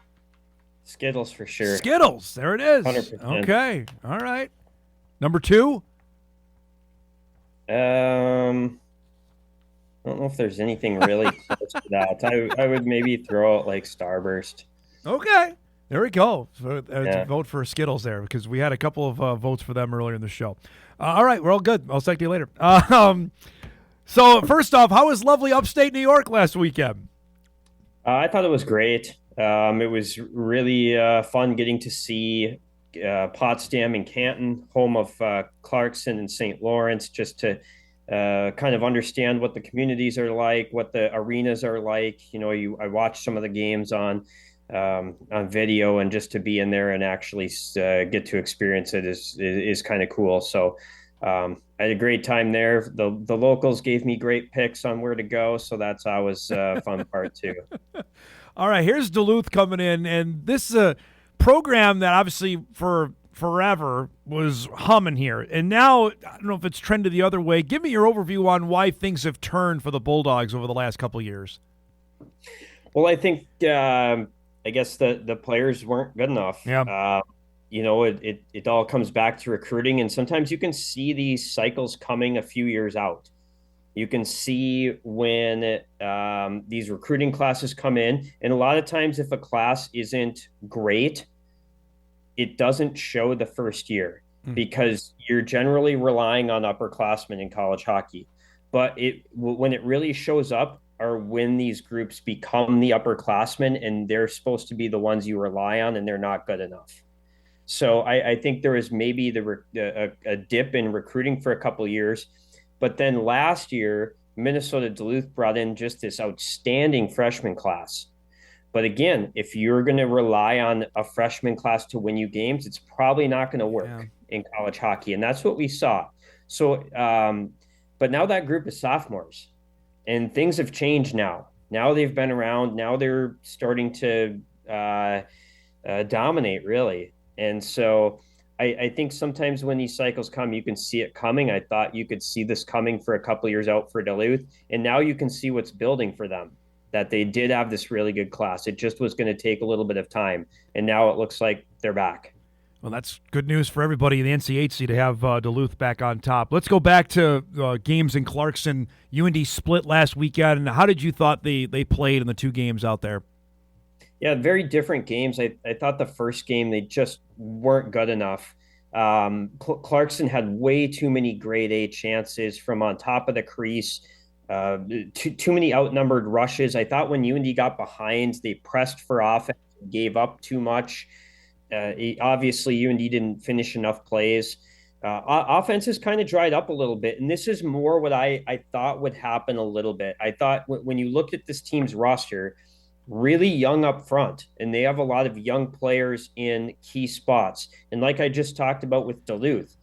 Skittles for sure. Skittles. There it is. 100%. Okay. All right. Number 2? I don't know if there's anything really close to that. I would maybe throw out like Starburst. Okay. There we go. So, vote for Skittles there because we had a couple of votes for them earlier in the show. All right. We're all good. I'll talk to you later. So first off, how was lovely upstate New York last weekend? I thought it was great. It was really fun getting to see Potsdam and Canton, home of Clarkson and St. Lawrence, just to kind of understand what the communities are like, what the arenas are like. I watched some of the games on video, and just to be in there and actually get to experience it is kind of cool. So I had a great time there. The locals gave me great picks on where to go, so that's always a fun part too. All right, here's Duluth coming in, and this is a program that obviously for forever was humming here. And now, I don't know if it's trended the other way. Give me your overview on why things have turned for the Bulldogs over the last couple of years. Well, I think, I guess the players weren't good enough. Yeah. It all comes back to recruiting, and sometimes you can see these cycles coming a few years out. You can see when these recruiting classes come in, and a lot of times if a class isn't great, it doesn't show the first year because you're generally relying on upperclassmen in college hockey. But when it really shows up are when these groups become the upperclassmen, and they're supposed to be the ones you rely on, and they're not good enough. So I think there was maybe a dip in recruiting for a couple of years. But then last year, Minnesota Duluth brought in just this outstanding freshman class. But again, if you're going to rely on a freshman class to win you games, it's probably not going to work in college hockey. And that's what we saw. So, but now that group is sophomores, and things have changed now. Now they've been around. Now they're starting to dominate, really. And so I think sometimes when these cycles come, you can see it coming. I thought you could see this coming for a couple of years out for Duluth, and now you can see what's building for them, that they did have this really good class. It just was going to take a little bit of time, and now it looks like they're back. Well, that's good news for everybody in the NCHC to have Duluth back on top. Let's go back to games in Clarkson. UND split last weekend. How did you thought they played in the 2 games out there? Yeah, very different games. I thought the first game, they just weren't good enough. Clarkson had way too many grade A chances from on top of the crease, too many outnumbered rushes. I thought when UND got behind, they pressed for offense, gave up too much. Obviously, UND didn't finish enough plays. Offense has kind of dried up a little bit, and this is more what I thought would happen a little bit. I thought when you looked at this team's roster, really young up front, and they have a lot of young players in key spots. And like I just talked about with Duluth,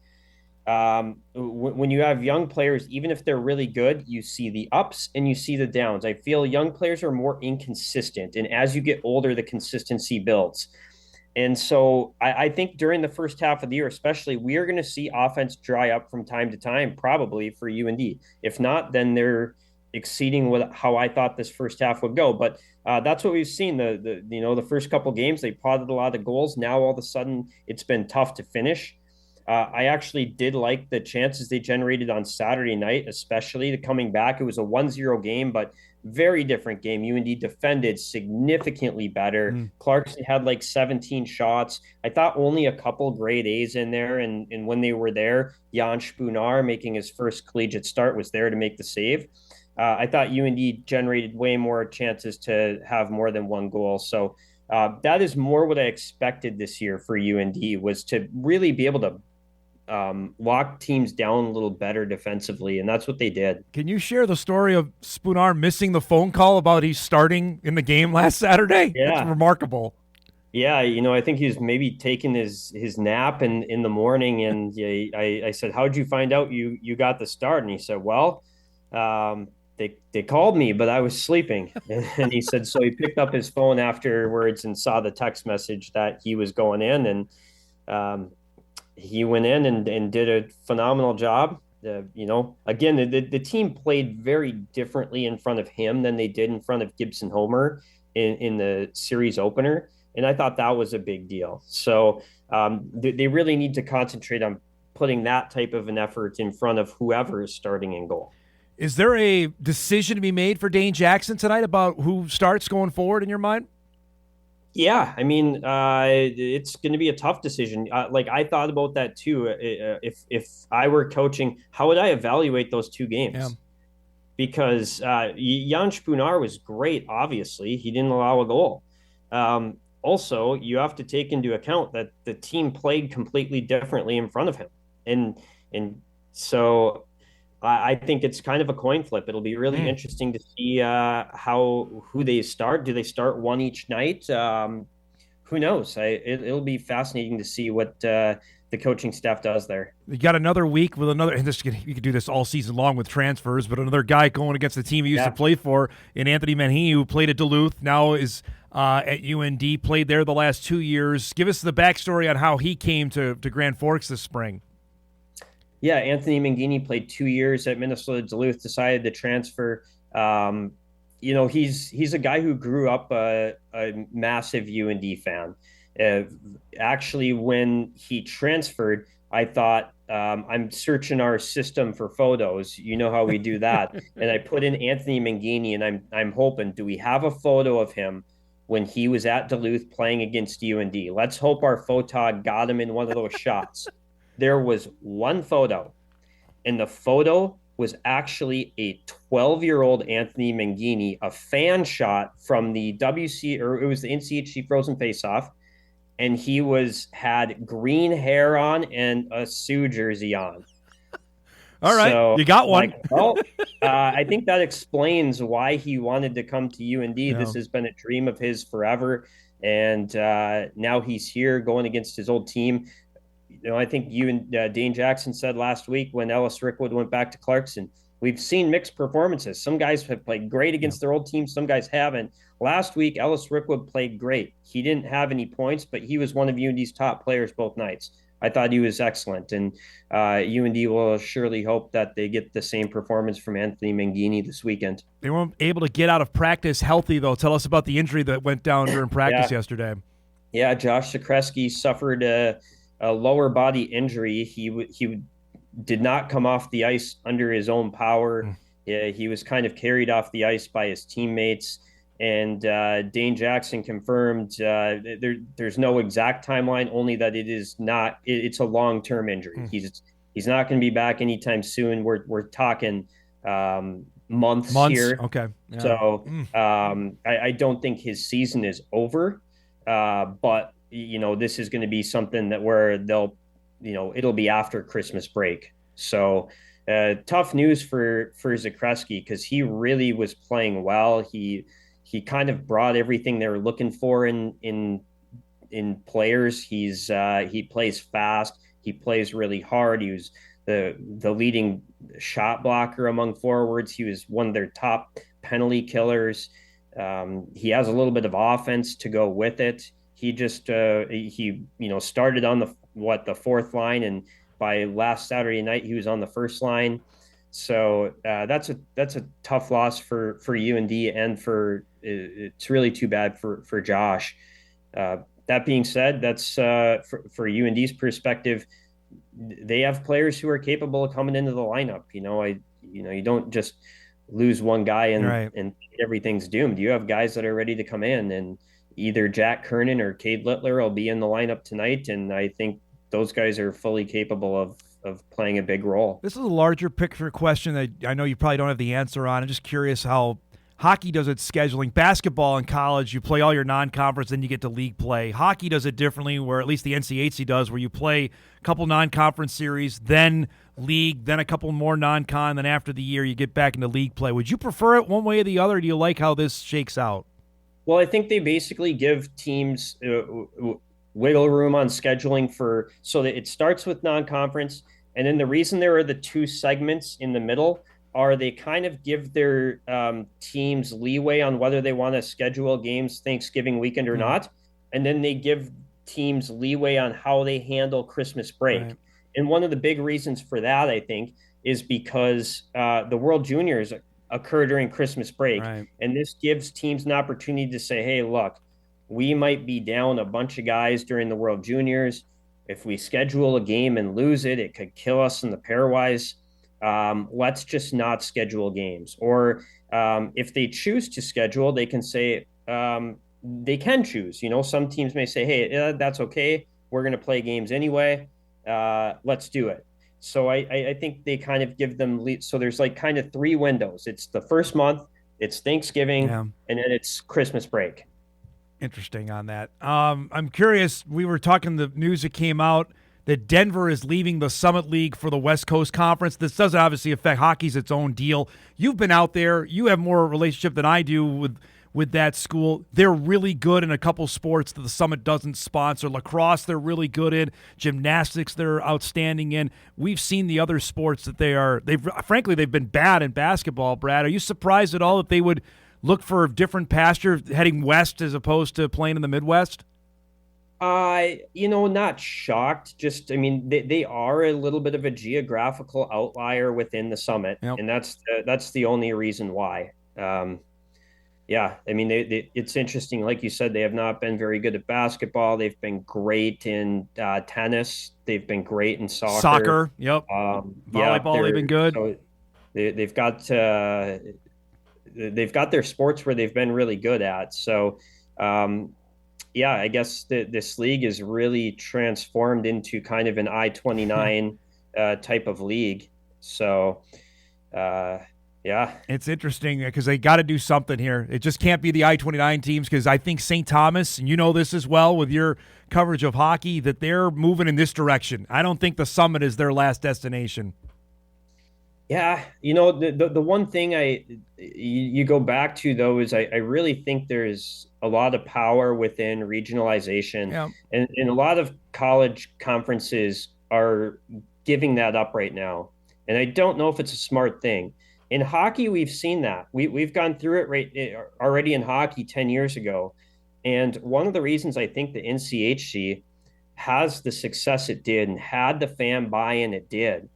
when you have young players, even if they're really good, you see the ups and you see the downs. I feel young players are more inconsistent, and as you get older, the consistency builds. And so I think during the first half of the year, especially, we are going to see offense dry up from time to time, probably for UND. If not, then they're exceeding how I thought this first half would go. But that's what we've seen. The first couple games, they potted a lot of goals. Now all of a sudden, it's been tough to finish. I actually did like the chances they generated on Saturday night, especially coming back. It was a 1-0 game, but very different game. UND defended significantly better. Clarkson had like 17 shots. I thought only a couple grade A's in there. And when they were there, Jan Spunar, making his first collegiate start, was there to make the save. I thought UND generated way more chances to have more than one goal. So that is more what I expected this year for UND, was to really be able to lock teams down a little better defensively, and that's what they did. Can you share the story of Spunar missing the phone call about he's starting in the game last Saturday? Yeah. That's remarkable. Yeah, I think he was maybe taking his nap in the morning, and I said, "How'd you find out you got the start?" And he said, "Well, They called me, but I was sleeping. And he said, so he picked up his phone afterwards and saw the text message that he was going in. And he went in and did a phenomenal job. Again, the team played very differently in front of him than they did in front of Gibson Homer in the series opener. And I thought that was a big deal. So they really need to concentrate on putting that type of an effort in front of whoever is starting in goal. Is there a decision to be made for Dane Jackson tonight about who starts going forward in your mind? Yeah, I mean, it's going to be a tough decision. Like I thought about that too. If I were coaching, how would I evaluate those two games? Yeah. Because Jan Spunar was great. Obviously, he didn't allow a goal. Also, you have to take into account that the team played completely differently in front of him, and so I think it's kind of a coin flip. It'll be really interesting to see who they start. Do they start one each night? Who knows? It'll be fascinating to see what the coaching staff does there. You got another week with another, and you could do this all season long with transfers, but another guy going against the team he used to play for in Anthony Manheim, who played at Duluth, now is at UND, played there the last 2 years. Give us the backstory on how he came to Grand Forks this spring. Yeah, Anthony Mangini played 2 years at Minnesota Duluth, decided to transfer. He's a guy who grew up a massive UND fan. Actually, when he transferred, I thought, I'm searching our system for photos. You know how we do that. And I put in Anthony Mangini, and I'm hoping, do we have a photo of him when he was at Duluth playing against UND? Let's hope our photog got him in one of those shots. There was one photo, and the photo was actually a 12-year-old Anthony Mangini, a fan shot from the it was the NCHC Frozen Faceoff, and he had green hair on and a Sioux jersey on. All right, so, you got one. I think that explains why he wanted to come to UND. Yeah. This has been a dream of his forever, and now he's here going against his old team. I think you and Dane Jackson said last week when Ellis Rickwood went back to Clarkson, we've seen mixed performances. Some guys have played great against their old team. Some guys haven't. Last week, Ellis Rickwood played great. He didn't have any points, but he was one of UND's top players both nights. I thought he was excellent. And UND will surely hope that they get the same performance from Anthony Mangini this weekend. They weren't able to get out of practice healthy, though. Tell us about the injury that went down during practice yesterday. Yeah, Josh Zakreski suffered a lower body injury. He did not come off the ice under his own power. He was kind of carried off the ice by his teammates. And Dane Jackson confirmed there's no exact timeline, only that it's a long-term injury. He's not going to be back anytime soon. We're talking months here. Okay. Yeah. So I don't think his season is over, but this is going to be something where it'll be after Christmas break. So tough news for Zakreski, because he really was playing well. He kind of brought everything they were looking for in players. He plays fast. He plays really hard. He was the leading shot blocker among forwards. He was one of their top penalty killers. He has a little bit of offense to go with it. He just started on the fourth line, and by last Saturday night he was on the first line. So that's a tough loss for UND, and it's really too bad for Josh. That being said, that's for UND's perspective. They have players who are capable of coming into the lineup. You don't just lose one guy and everything's doomed. You have guys that are ready to come in, and either Jack Kernan or Cade Littler will be in the lineup tonight, and I think those guys are fully capable of playing a big role. This is a larger picture question that I know you probably don't have the answer on. I'm just curious how hockey does its scheduling. Basketball in college, you play all your non-conference, then you get to league play. Hockey does it differently, where at least the NCHC does, where you play a couple non-conference series, then league, then a couple more non-con, then after the year you get back into league play. Would you prefer it one way or the other, or do you like how this shakes out? Well, I think they basically give teams wiggle room on scheduling so that it starts with non-conference, and then the reason there are the two segments in the middle are they kind of give their teams leeway on whether they want to schedule games Thanksgiving weekend or not, and then they give teams leeway on how they handle Christmas break. Right. And one of the big reasons for that, I think, is because the World Juniors occur during Christmas break, Right. and this gives teams an opportunity to say, hey, look, we might be down a bunch of guys during the World Juniors. If we schedule a game and lose it, it could kill us in the pairwise. Let's just not schedule games. Or if they choose to schedule, they can say they can choose. Some teams may say, hey, that's okay. We're going to play games anyway. Let's do it. So I think they kind of give them so there's like kind of 3 windows. It's the first month, it's Thanksgiving, and then it's Christmas break. Interesting on that. I'm curious. We were talking the news that came out that Denver is leaving the Summit League for the West Coast Conference. This doesn't obviously affect hockey's its own deal. You've been out there. You have more relationship than I do with that school. They're really good in a couple sports that the Summit doesn't sponsor. Lacrosse, they're really good in. Gymnastics, they're outstanding in. We've seen the other sports that they've been bad in basketball, Brad. Are you surprised at all that they would look for a different pasture heading west as opposed to playing in the Midwest? Not shocked. Just, they are a little bit of a geographical outlier within the Summit, and that's the only reason why. It's interesting. Like you said, they have not been very good at basketball. They've been great in tennis. They've been great in soccer. Yep. Volleyball, they've been good. So they've got their sports where they've been really good at. So, I guess this league is really transformed into kind of an I-29 type of league. So, it's interesting because they got to do something here. It just can't be the I-29 teams because I think St. Thomas, and you know this as well with your coverage of hockey, that they're moving in this direction. I don't think the Summit is their last destination. Yeah, the one thing you go back to, though, is I really think there's a lot of power within regionalization, and a lot of college conferences are giving that up right now. And I don't know if it's a smart thing. In hockey, we've seen that. We've gone through it already in hockey 10 years ago. And one of the reasons I think the NCHC has the success it did and had the fan buy-in it did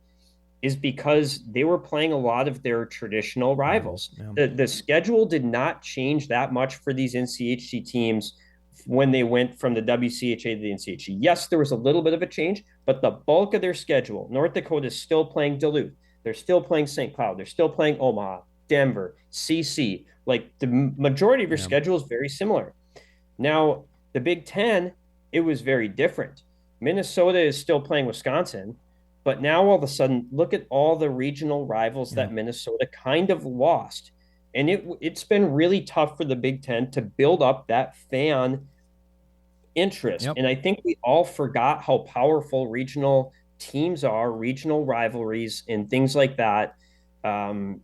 is because they were playing a lot of their traditional rivals. The schedule did not change that much for these NCHC teams when they went from the WCHA to the NCHC. Yes, there was a little bit of a change, but the bulk of their schedule, North Dakota is still playing Duluth. They're still playing St. Cloud. They're still playing Omaha, Denver, CC. Like the majority of your schedule is very similar. Now, the Big Ten, it was very different. Minnesota is still playing Wisconsin. But now all of a sudden, look at all the regional rivals that Minnesota kind of lost. And it's been really tough for the Big Ten to build up that fan interest. And I think we all forgot how powerful regional teams are, regional rivalries and things like that. And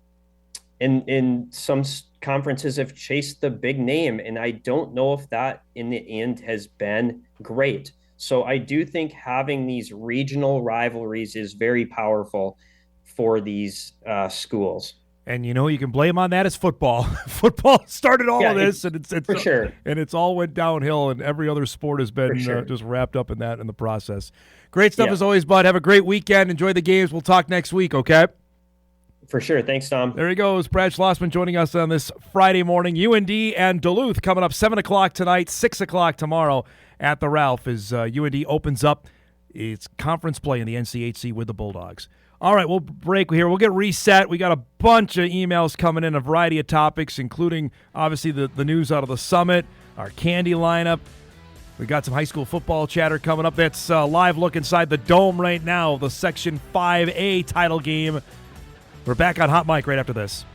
some conferences have chased the big name. And I don't know if that in the end has been great. So I do think having these regional rivalries is very powerful for these schools. And you can blame on that as football. Football started all of this, and it's for sure. And it's all went downhill, and every other sport has been just wrapped up in that in the process. Great stuff as always, bud. Have a great weekend. Enjoy the games. We'll talk next week, okay? For sure. Thanks, Tom. There he goes. Brad Schlossman joining us on this Friday morning. UND and Duluth coming up 7 o'clock tonight, 6 o'clock tomorrow at the Ralph as UND opens up its conference play in the NCHC with the Bulldogs. All right, we'll break here. We'll get reset. We got a bunch of emails coming in, a variety of topics, including, obviously, the news out of the Summit, our candy lineup. We got some high school football chatter coming up. That's a live look inside the Dome right now, the Section 5A title game. We're back on Hot Mic right after this.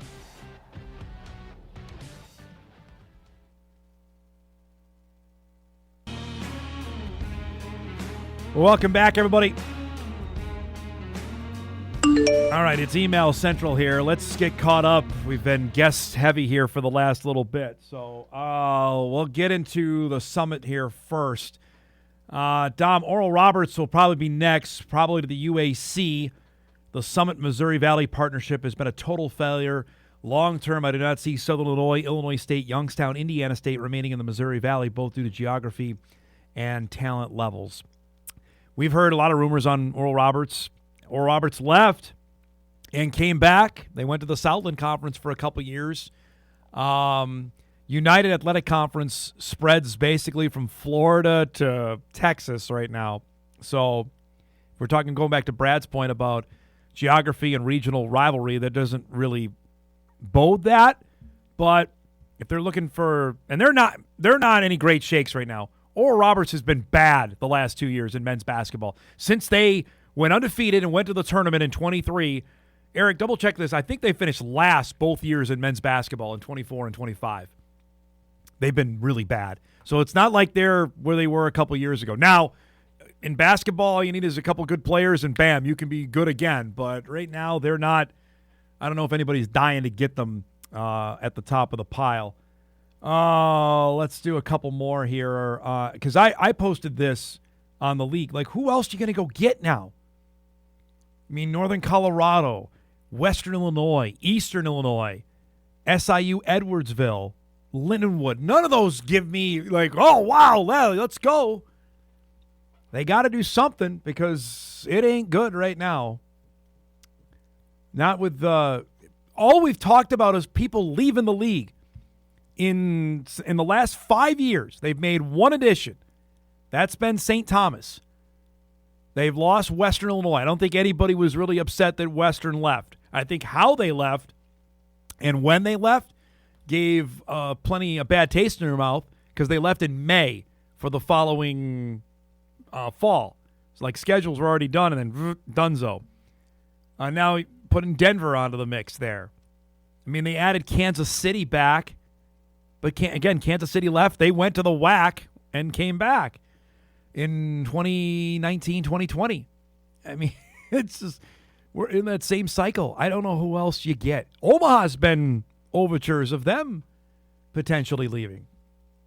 Welcome back, everybody. All right, it's email central here. Let's get caught up. We've been guest heavy here for the last little bit. So we'll get into the Summit here first. Dom, Oral Roberts will probably be next, probably to the UAC. The Summit Missouri Valley Partnership has been a total failure. Long term, I do not see Southern Illinois, Illinois State, Youngstown, Indiana State remaining in the Missouri Valley, both due to geography and talent levels. We've heard a lot of rumors on Oral Roberts. Oral Roberts left and came back. They went to the Southland Conference for a couple years. United Athletic Conference spreads basically from Florida to Texas right now. So if we're talking going back to Brad's point about geography and regional rivalry, that doesn't really bode that. But if they're looking for, and they're not any great shakes right now. Oral Roberts has been bad the last 2 years in men's basketball. Since they went undefeated and went to the tournament in 23, Eric, double check this. I think they finished last both years in men's basketball in 24 and 25. They've been really bad. So it's not like they're where they were a couple years ago. Now, in basketball, all you need is a couple good players, and bam, you can be good again. But right now, they're not. I don't know if anybody's dying to get them at the top of the pile. Let's do a couple more here. Because I posted this on the league. Like, who else are you going to go get now? I mean, Northern Colorado, Western Illinois, Eastern Illinois, SIU Edwardsville, Lindenwood. None of those give me like, oh, wow, let's go. They got to do something because it ain't good right now. Not with all we've talked about is people leaving the league. In the last 5 years, they've made one addition. That's been St. Thomas. They've lost Western Illinois. I don't think anybody was really upset that Western left. I think how they left and when they left gave plenty of bad taste in their mouth because they left in May for the following fall. It's like schedules were already done and then dunzo. Now putting Denver onto the mix there. I mean, they added Kansas City back, but Kansas City left. They went to the WAC and came back in 2019, 2020. I mean, it's just we're in that same cycle. I don't know who else you get. Omaha's been overtures of them potentially leaving.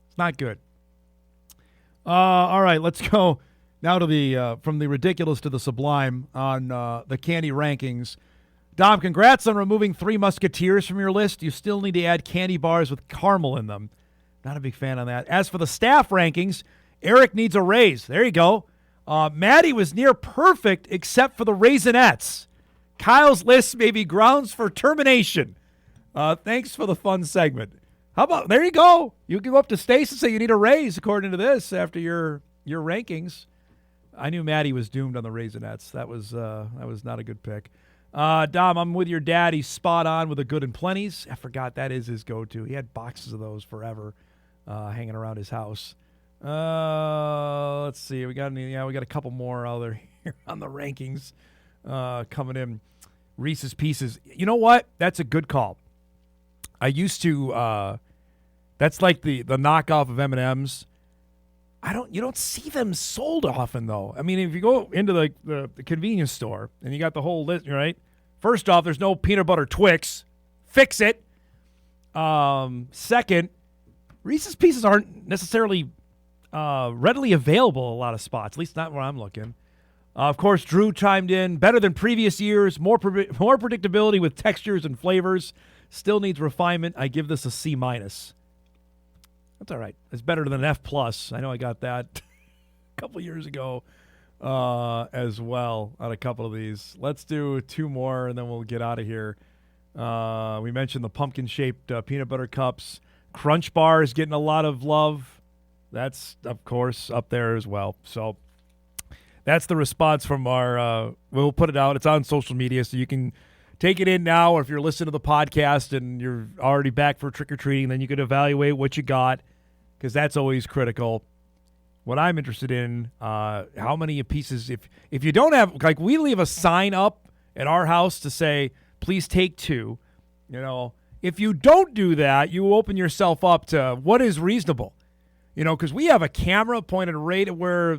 It's not good. All right, let's go now to the from the ridiculous to the sublime on the candy rankings. Dom, congrats on removing Three Musketeers from your list. You still need to add candy bars with caramel in them. Not a big fan on that. As for the staff rankings, Eric needs a raise. There you go. Maddie was near perfect except for the Raisinets. Kyle's list may be grounds for termination. Thanks for the fun segment. How about, there you go. You can go up to Stace and say you need a raise according to this after your rankings. I knew Maddie was doomed on the Raisinets. That was not a good pick. Dom, I'm with your dad. He's spot on with the good and plenties. I forgot that is his go-to. He had boxes of those forever hanging around his house. Let's see. We got a couple more other here on the rankings coming in. Reese's Pieces. You know what? That's a good call. I used to. That's like the knockoff of M&M's. You don't see them sold often though. I mean, if you go into the convenience store and you got the whole list, right? First off, there's no peanut butter Twix. Fix it. Second, Reese's Pieces aren't necessarily readily available in a lot of spots, at least not where I'm looking. Of course, Drew chimed in. Better than previous years. More predictability with textures and flavors. Still needs refinement. I give this a C-. That's all right. It's better than an F+. I know I got that a couple years ago as well on a couple of these. Let's do two more, and then we'll get out of here. We mentioned the pumpkin-shaped peanut butter cups. Crunch Bar is getting a lot of love. That's, of course, up there as well. So that's the response from our we'll put it out. It's on social media, so you can take it in now, or if you're listening to the podcast and you're already back for trick-or-treating, then you can evaluate what you got, because that's always critical. What I'm interested in, how many pieces, if you don't have, like we leave a sign up at our house to say, please take two. You know, if you don't do that, you open yourself up to what is reasonable. You know, because we have a camera pointed right at where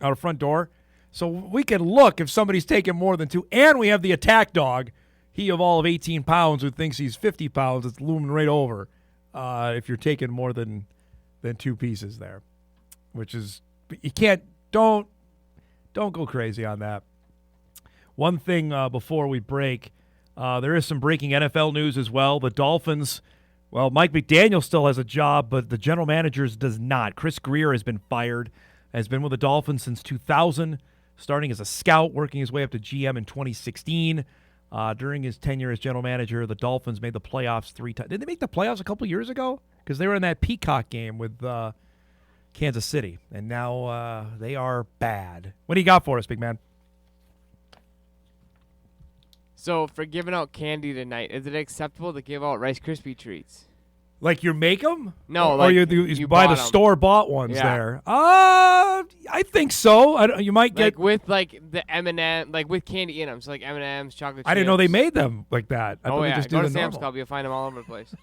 our front door. So we can look if somebody's taking more than two. And we have the attack dog, he of all of 18 pounds who thinks he's 50 pounds. It's looming right over if you're taking more than two pieces there, which is, you can't, don't go crazy on that. One thing before we break, there is some breaking NFL news as well. The Dolphins, well, Mike McDaniel still has a job, but the general manager does not. Chris Greer has been fired, has been with the Dolphins since 2000, starting as a scout, working his way up to GM in 2016. During his tenure as general manager, the Dolphins made the playoffs 3 times. Did they make the playoffs a couple years ago? Because they were in that Peacock game with Kansas City, and now they are bad. What do you got for us, big man? So, for giving out candy tonight, is it acceptable to give out Rice Krispie treats? Like you make them? No, or like you buy the store-bought ones there. I think so. You might get with like the M&M, like with candy in them, so like M&Ms, chocolate chips. I didn't know they made them like that. I thought they just go do to the Sam's normal. Club, you'll find them all over the place.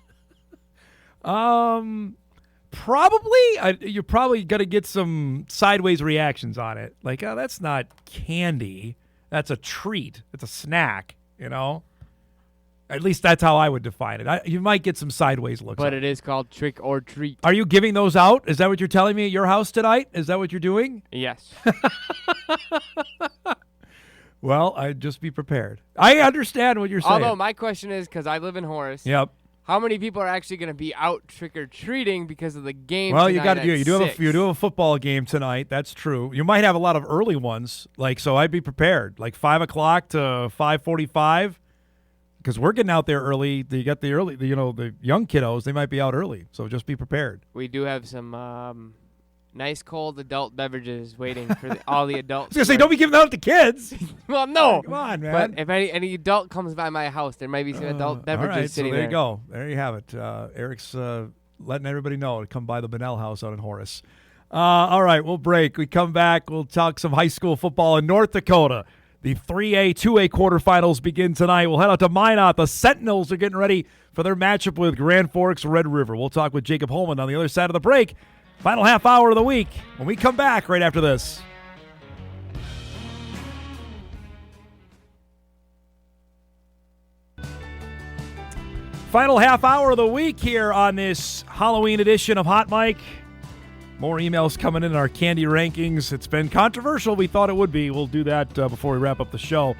Probably. You're probably gonna get some sideways reactions on it. Like, oh, that's not candy. That's a treat. It's a snack. You know. At least that's how I would define it. You might get some sideways looks. But it is called trick or treat. Are you giving those out? Is that what you're telling me at your house tonight? Is that what you're doing? Yes. Well, I'd just be prepared. I understand what you're saying. Although my question is, because I live in Horace. Yep. How many people are actually going to be out trick or treating because of the game? Well, you got to do. You You do have a football game tonight. That's true. You might have a lot of early ones. So I'd be prepared. Like 5:00 to 5:45. Because we're getting out there early. You got the young kiddos. They might be out early, so just be prepared. We do have some nice cold adult beverages waiting for all the adults. I was gonna say, don't be giving that out to kids. Well, no. Come on, man. But if any adult comes by my house, there might be some adult beverages all right, sitting so there. there. You go. There you have it. Eric's letting everybody know to come by the Bunnell House out in Horace. All right, we'll break. We come back. We'll talk some high school football in North Dakota. The 3A, 2A quarterfinals begin tonight. We'll head out to Minot. The Sentinels are getting ready for their matchup with Grand Forks Red River. We'll talk with Jacob Holmen on the other side of the break. Final half hour of the week when we come back right after this. Final half hour of the week here on this Halloween edition of Hot Mic. More emails coming in our candy rankings. It's been controversial. We thought it would be. We'll do that before we wrap up the show.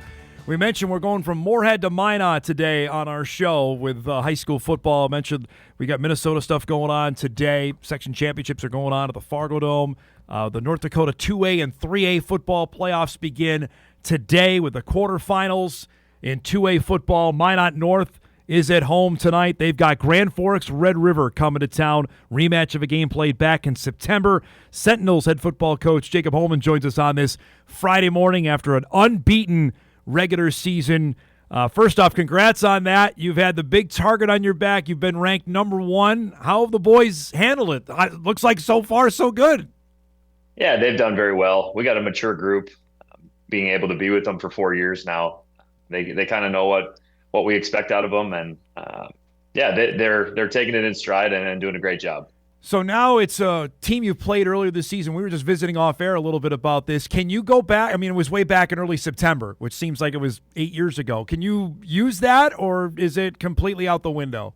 We mentioned we're going from Moorhead to Minot today on our show with high school football. I mentioned we got Minnesota stuff going on today. Section championships are going on at the Fargo Dome. The North Dakota 2A and 3A football playoffs begin today with the quarterfinals in 2A football. Minot North is at home tonight. They've got Grand Forks Red River coming to town. Rematch of a game played back in September. Sentinels head football coach Jacob Holmen joins us on this Friday morning after an unbeaten regular season. First off, congrats on that. You've had the big target on your back. You've been ranked number 1. How have the boys handled it? It looks like so far so good. Yeah, they've done very well. We got a mature group. Being able to be with them for 4 years now, they kind of know what we expect out of them, and they're taking it in stride and doing a great job. So now it's a team you played earlier this season. We were just visiting off air a little bit about this. Can you go back? I mean, it was way back in early September, which seems like it was 8 years ago. Can you use that, or is it completely out the window?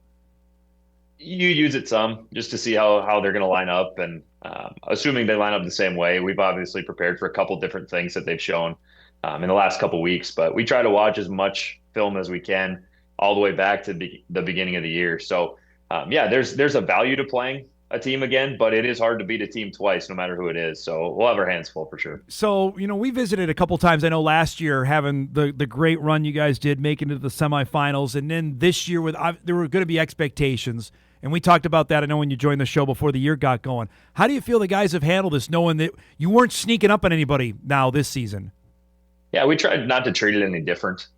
You use it some just to see how they're going to line up, and assuming they line up the same way. We've obviously prepared for a couple different things that they've shown in the last couple weeks, but we try to watch as much film as we can all the way back to the beginning of the year. So there's a value to playing a team again, but it is hard to beat a team twice no matter who it is. So we'll have our hands full for sure. So, we visited a couple times. I know last year having the great run you guys did, making it to the semifinals, and then this year there were going to be expectations, and we talked about that, I know, when you joined the show before the year got going. How do you feel the guys have handled this, knowing that you weren't sneaking up on anybody now this season? Yeah, we tried not to treat it any different.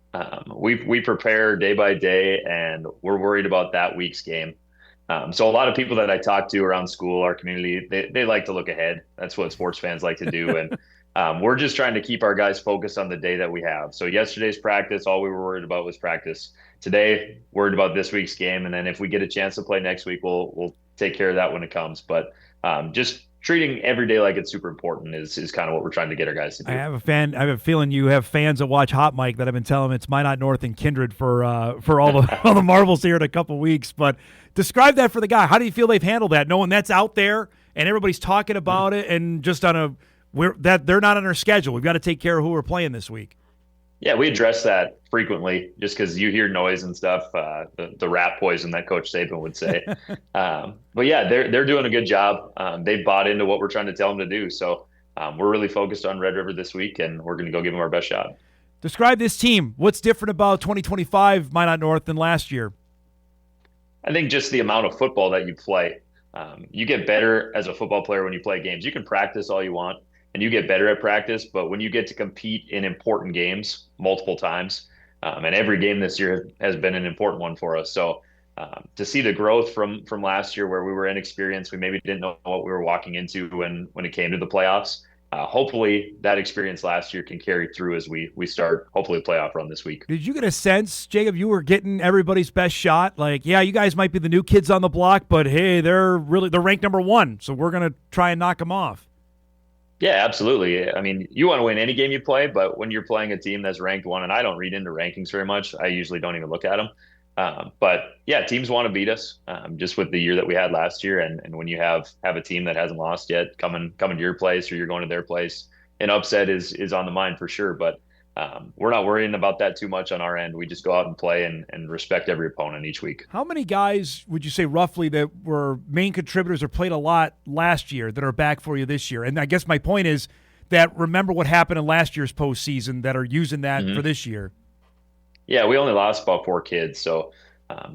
We prepare day by day, and we're worried about that week's game. So a lot of people that I talk to around school, our community, they like to look ahead. That's what sports fans like to do. And we're just trying to keep our guys focused on the day that we have. So yesterday's practice, all we were worried about was practice. Today, worried about this week's game. And then if we get a chance to play next week, we'll take care of that when it comes. But just treating every day like it's super important is kind of what we're trying to get our guys to do. I have a feeling you have fans that watch Hot Mic that have been telling them it's Minot North and Kindred for all the marbles here in a couple weeks. But describe that for the guy. How do you feel they've handled that, knowing that's out there and everybody's talking about it, and just that they're not on our schedule? We've got to take care of who we're playing this week. Yeah, we address that frequently just because you hear noise and stuff, the rat poison that Coach Saban would say. But yeah, they're doing a good job. They've bought into what we're trying to tell them to do. So we're really focused on Red River this week, and we're going to go give them our best shot. Describe this team. What's different about 2025 Minot North than last year? I think just the amount of football that you play. You get better as a football player when you play games. You can practice all you want, and you get better at practice, but when you get to compete in important games multiple times, and every game this year has been an important one for us. So to see the growth from last year where we were inexperienced, we maybe didn't know what we were walking into when it came to the playoffs. Hopefully that experience last year can carry through as we start hopefully a playoff run this week. Did you get a sense, Jacob, you were getting everybody's best shot? Like, yeah, you guys might be the new kids on the block, but hey, they're ranked number 1, so we're going to try and knock them off. Yeah, absolutely. I mean, you want to win any game you play, but when you're playing a team that's ranked 1, and I don't read into rankings very much, I usually don't even look at them. But yeah, teams want to beat us just with the year that we had last year. And when you have a team that hasn't lost yet coming to your place or you're going to their place, an upset is on the mind for sure. But we're not worrying about that too much on our end. We just go out and play and respect every opponent each week. How many guys would you say roughly that were main contributors or played a lot last year that are back for you this year? And I guess my point is that remember what happened in last year's postseason that are using that for this year. Yeah, we only lost about 4 kids. So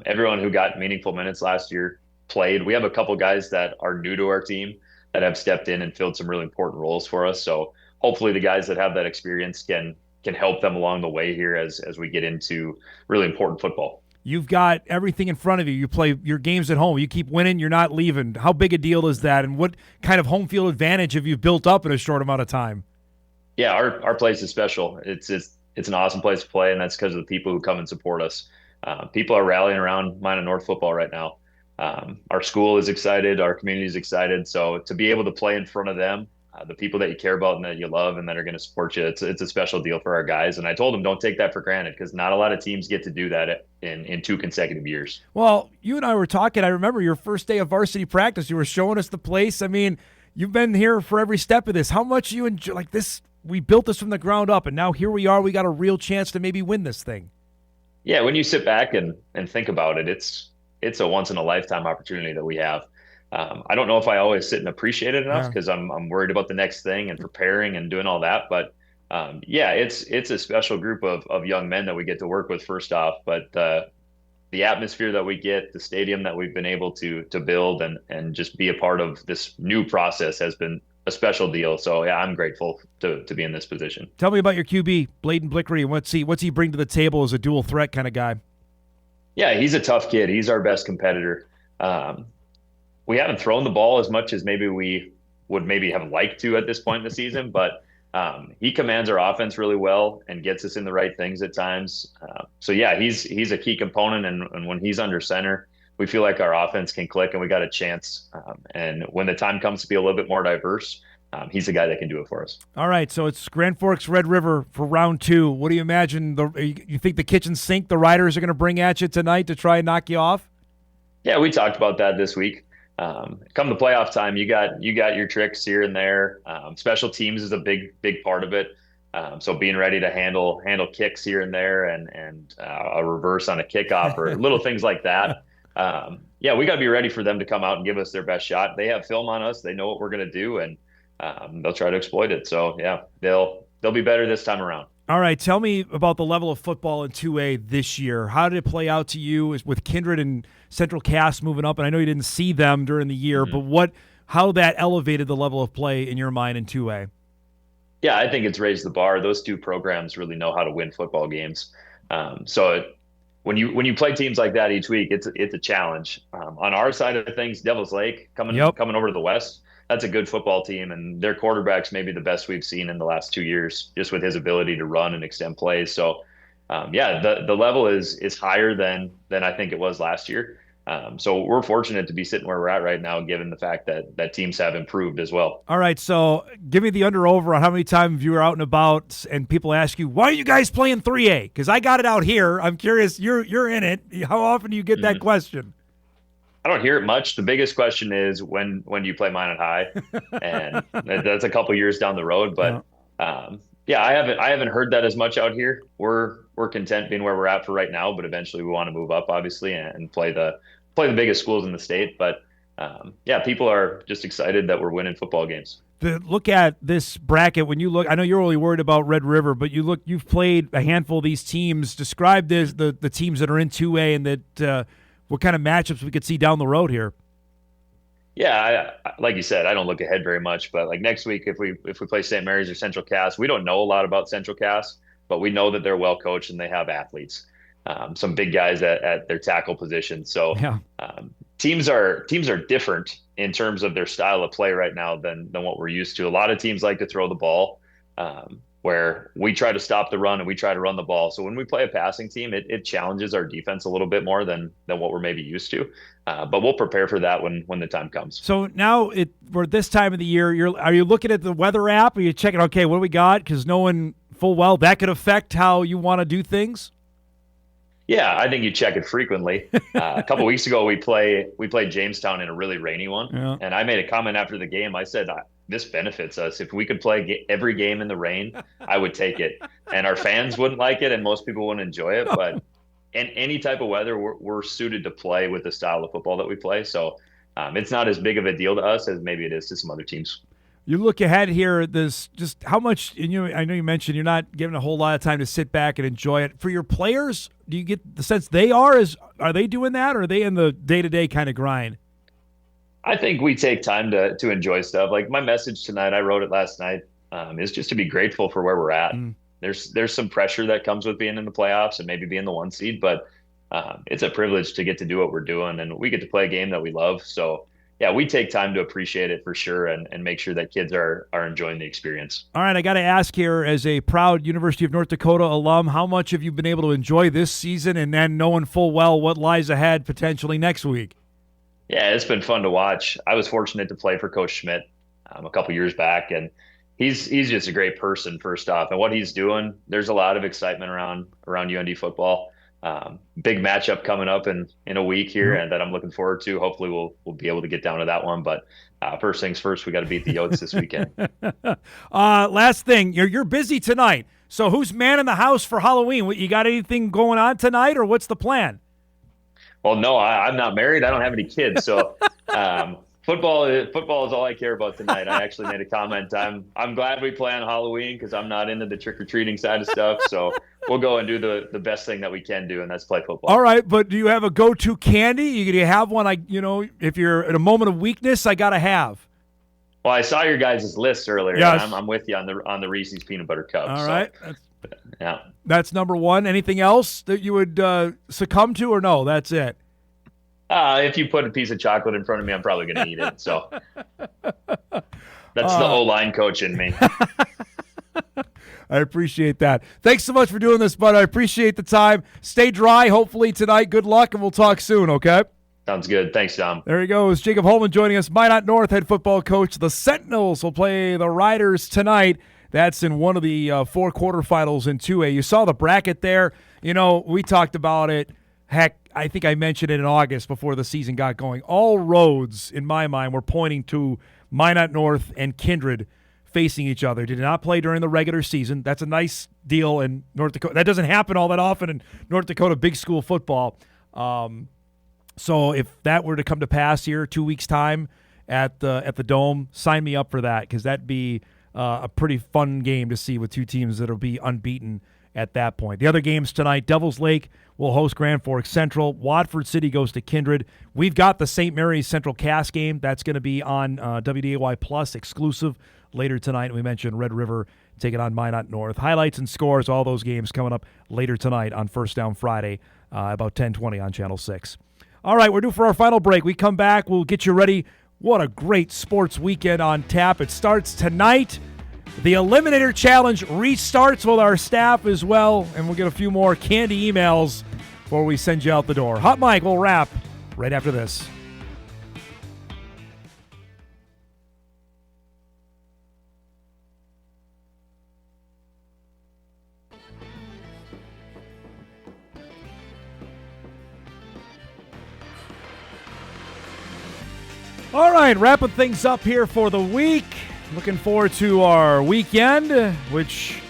everyone who got meaningful minutes last year played. We have a couple guys that are new to our team that have stepped in and filled some really important roles for us. So hopefully the guys that have that experience can help them along the way here as we get into really important football. You've got everything in front of you. You play your games at home. You keep winning. You're not leaving. How big a deal is that? And what kind of home field advantage have you built up in a short amount of time? Yeah, our place is special. It's an awesome place to play, and that's because of the people who come and support us. People are rallying around Minot North football right now. Our school is excited. Our community is excited. So to be able to play in front of them, the people that you care about and that you love and that are going to support you, it's a special deal for our guys. And I told them don't take that for granted because not a lot of teams get to do that in 2 consecutive years. Well, you and I were talking. I remember your first day of varsity practice. You were showing us the place. I mean, you've been here for every step of this. How much you enjoy like this? We built this from the ground up, and now here we are. We got a real chance to maybe win this thing. Yeah, when you sit back and think about it, it's a once-in-a-lifetime opportunity that we have. I don't know if I always sit and appreciate it enough because I'm worried about the next thing and preparing and doing all that. But yeah, it's a special group of young men that we get to work with first off. But the atmosphere that we get, the stadium that we've been able to build and just be a part of this new process has been a special deal. So yeah, I'm grateful to be in this position. Tell me about your QB, Bladen Blickery, and what's he bring to the table as a dual threat kind of guy? Yeah, he's a tough kid. He's our best competitor. We haven't thrown the ball as much as maybe we would maybe have liked to at this point in the season, but he commands our offense really well and gets us in the right things at times. So yeah, he's a key component, and when he's under center, we feel like our offense can click and we got a chance. And when the time comes to be a little bit more diverse, he's the guy that can do it for us. All right, so it's Grand Forks Red River for round 2. What do you imagine? You think the kitchen sink the Riders are going to bring at you tonight to try and knock you off? Yeah, we talked about that this week. Come the playoff time, you got your tricks here and there. Special teams is a big part of it. So being ready to handle kicks here and there and a reverse on a kickoff or little things like that. Yeah, we got to be ready for them to come out and give us their best shot. They have film on us. They know what we're going to do, and they'll try to exploit it. So yeah, they'll be better this time around. All right, tell me about the level of football in 2A this year. How did it play out to you with Kindred and Central Cass moving up? And I know you didn't see them during the year, but how that elevated the level of play in your mind in 2A? Yeah, I think it's raised the bar. Those 2 programs really know how to win football games. When you play teams like that each week, it's a challenge. On our side of things, Devil's Lake coming over to the west, that's a good football team, and their quarterback's maybe the best we've seen in the last 2 years, just with his ability to run and extend plays. So, yeah, the level is higher than I think it was last year. So we're fortunate to be sitting where we're at right now, given the fact that teams have improved as well. All right, so give me the under-over on how many times you were out and about and people ask you, why are you guys playing 3A? Because I got it out here. I'm curious, you're in it. How often do you get that question? I don't hear it much. The biggest question is when do you play Minot High? And that's a couple years down the road. But Yeah, I haven't heard that as much out here. We're content being where we're at for right now, but eventually we want to move up, obviously, and play the biggest schools in the state. But yeah, people are just excited that we're winning football games. Look at this bracket. When you look, I know you're only worried about Red River, but you've played a handful of these teams. Describe the teams that are in 2A and that what kind of matchups we could see down the road here. Yeah, like you said, I don't look ahead very much, but like next week, if we play St. Mary's or Central Cass, we don't know a lot about Central Cass, but we know that they're well coached and they have athletes, some big guys at their tackle position. So yeah. Teams are different in terms of their style of play right now than what we're used to. A lot of teams like to throw the ball, where we try to stop the run and we try to run the ball. So when we play a passing team, it challenges our defense a little bit more than what we're maybe used to. But we'll prepare for that when the time comes. So now for this time of the year, are you looking at the weather app? Are you checking, okay, what do we got? Because knowing full well that could affect how you want to do things? Yeah, I think you check it frequently. A couple weeks ago, we played Jamestown in a really rainy one, and I made a comment after the game. I said, this benefits us. If we could play every game in the rain, I would take it. And our fans wouldn't like it, and most people wouldn't enjoy it. But in any type of weather, we're suited to play with the style of football that we play. So it's not as big of a deal to us as maybe it is to some other teams. You look ahead here, just how much, I know you mentioned you're not given a whole lot of time to sit back and enjoy it. For your players, do you get the sense are they doing that, or are they in the day-to-day kind of grind? I think we take time to enjoy stuff. Like my message tonight, I wrote it last night, is just to be grateful for where we're at. There's some pressure that comes with being in the playoffs and maybe being the 1 seed, but it's a privilege to get to do what we're doing, and we get to play a game that we love. So yeah, we take time to appreciate it for sure and make sure that kids are enjoying the experience. All right, I got to ask here, as a proud University of North Dakota alum, how much have you been able to enjoy this season and then knowing full well what lies ahead potentially next week? Yeah, it's been fun to watch. I was fortunate to play for Coach Schmidt a couple years back, and he's just a great person, first off. And what he's doing, there's a lot of excitement around UND football. Big matchup coming up in a week here, and that I'm looking forward to. Hopefully we'll be able to get down to that one. But first things first, we got to beat the Yotes this weekend. Last thing, you're busy tonight. So who's manning the house for Halloween? You got anything going on tonight, or what's the plan? Well, no, I'm not married. I don't have any kids, so football is all I care about tonight. I actually made a comment. I'm glad we play on Halloween because I'm not into the trick-or-treating side of stuff. So we'll go and do the best thing that we can do, and that's play football. All right, but do you have a go-to candy? Do you have one? If you're in a moment of weakness, I gotta have. Well, I saw your guys' list earlier. Yes. And I'm with you on the Reese's peanut butter cup. All right. Yeah. That's number one. Anything else that you would succumb to, or no? That's it. If you put a piece of chocolate in front of me, I'm probably going to eat it. So that's the O-line coach in me. I appreciate that. Thanks so much for doing this, bud. I appreciate the time. Stay dry, hopefully, tonight. Good luck, and we'll talk soon, okay? Sounds good. Thanks, Dom. There he goes. Jacob Holmen joining us, Minot North head football coach. The Sentinels will play the Riders tonight. That's in one of the 4 quarterfinals in 2A. You saw the bracket there. We talked about it. Heck, I think I mentioned it in August before the season got going. All roads, in my mind, were pointing to Minot North and Kindred facing each other. Did not play during the regular season. That's a nice deal in North Dakota. That doesn't happen all that often in North Dakota big school football. So if that were to come to pass here 2 weeks' time at the Dome, sign me up for that, because that'd be a pretty fun game to see with two teams that'll be unbeaten at that point. The other games tonight, Devils Lake will host Grand Forks Central. Watford City goes to Kindred. We've got the St. Mary's Central Cass game. That's going to be on WDAY Plus exclusive later tonight. We mentioned Red River taking on Minot North. Highlights and scores, all those games coming up later tonight on First Down Friday, about 10:20 on Channel 6. All right, we're due for our final break. We come back, we'll get you ready. What a great sports weekend on tap. It starts tonight. The Eliminator Challenge restarts with our staff as well, and we'll get a few more candy emails before we send you out the door. Hot Mike will wrap right after this. All right, wrapping things up here for the week. Looking forward to our weekend, which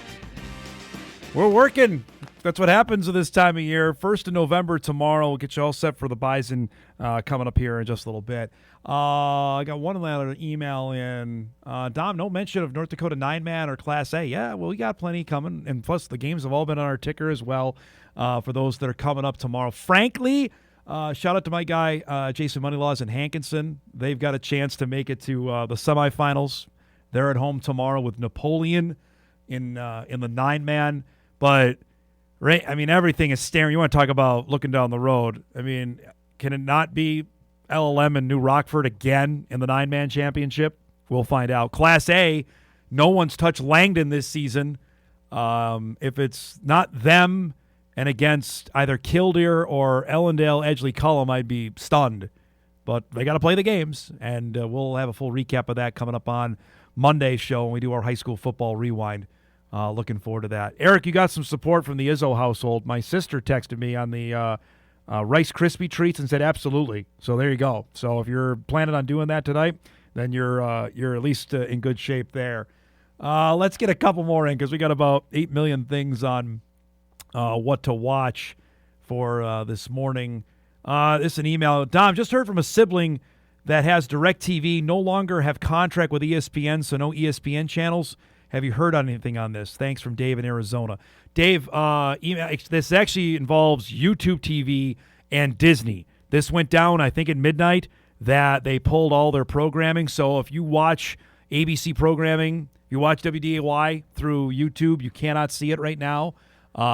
We're working. That's what happens at this time of year. 1st of November tomorrow. We'll get you all set for the Bison coming up here in just a little bit. I got one other email in. Dom, no mention of North Dakota 9-man or Class A. Yeah, well, we got plenty coming. And plus, the games have all been on our ticker as well for those that are coming up tomorrow. Frankly, shout out to my guy, Jason Moneylaws in Hankinson. They've got a chance to make it to the semifinals. They're at home tomorrow with Napoleon in the 9-man. But, right, I mean, everything is staring. You want to talk about looking down the road. I mean, can it not be LLM and New Rockford again in the 9-man championship? We'll find out. Class A, no one's touched Langdon this season. If it's not them and against either Killdeer or Ellendale, Edgeley, Cullum, I'd be stunned. But they got to play the games, and we'll have a full recap of that coming up on Monday's show when we do our high school football rewind. Looking forward to that. Eric, you got some support from the Izzo household. My sister texted me on the Rice Krispie treats and said absolutely. So there you go. So if you're planning on doing that tonight, then you're at least in good shape there. Let's get a couple more in because we got about 8 million things on what to watch for this morning. This is an email. Dom, just heard from a sibling that has DirecTV, no longer have contract with ESPN, so no ESPN channels. Have you heard anything on this? Thanks from Dave in Arizona. Dave, this actually involves YouTube TV and Disney. This went down, I think, at midnight that they pulled all their programming. So if you watch ABC programming, you watch WDAY through YouTube, you cannot see it right now.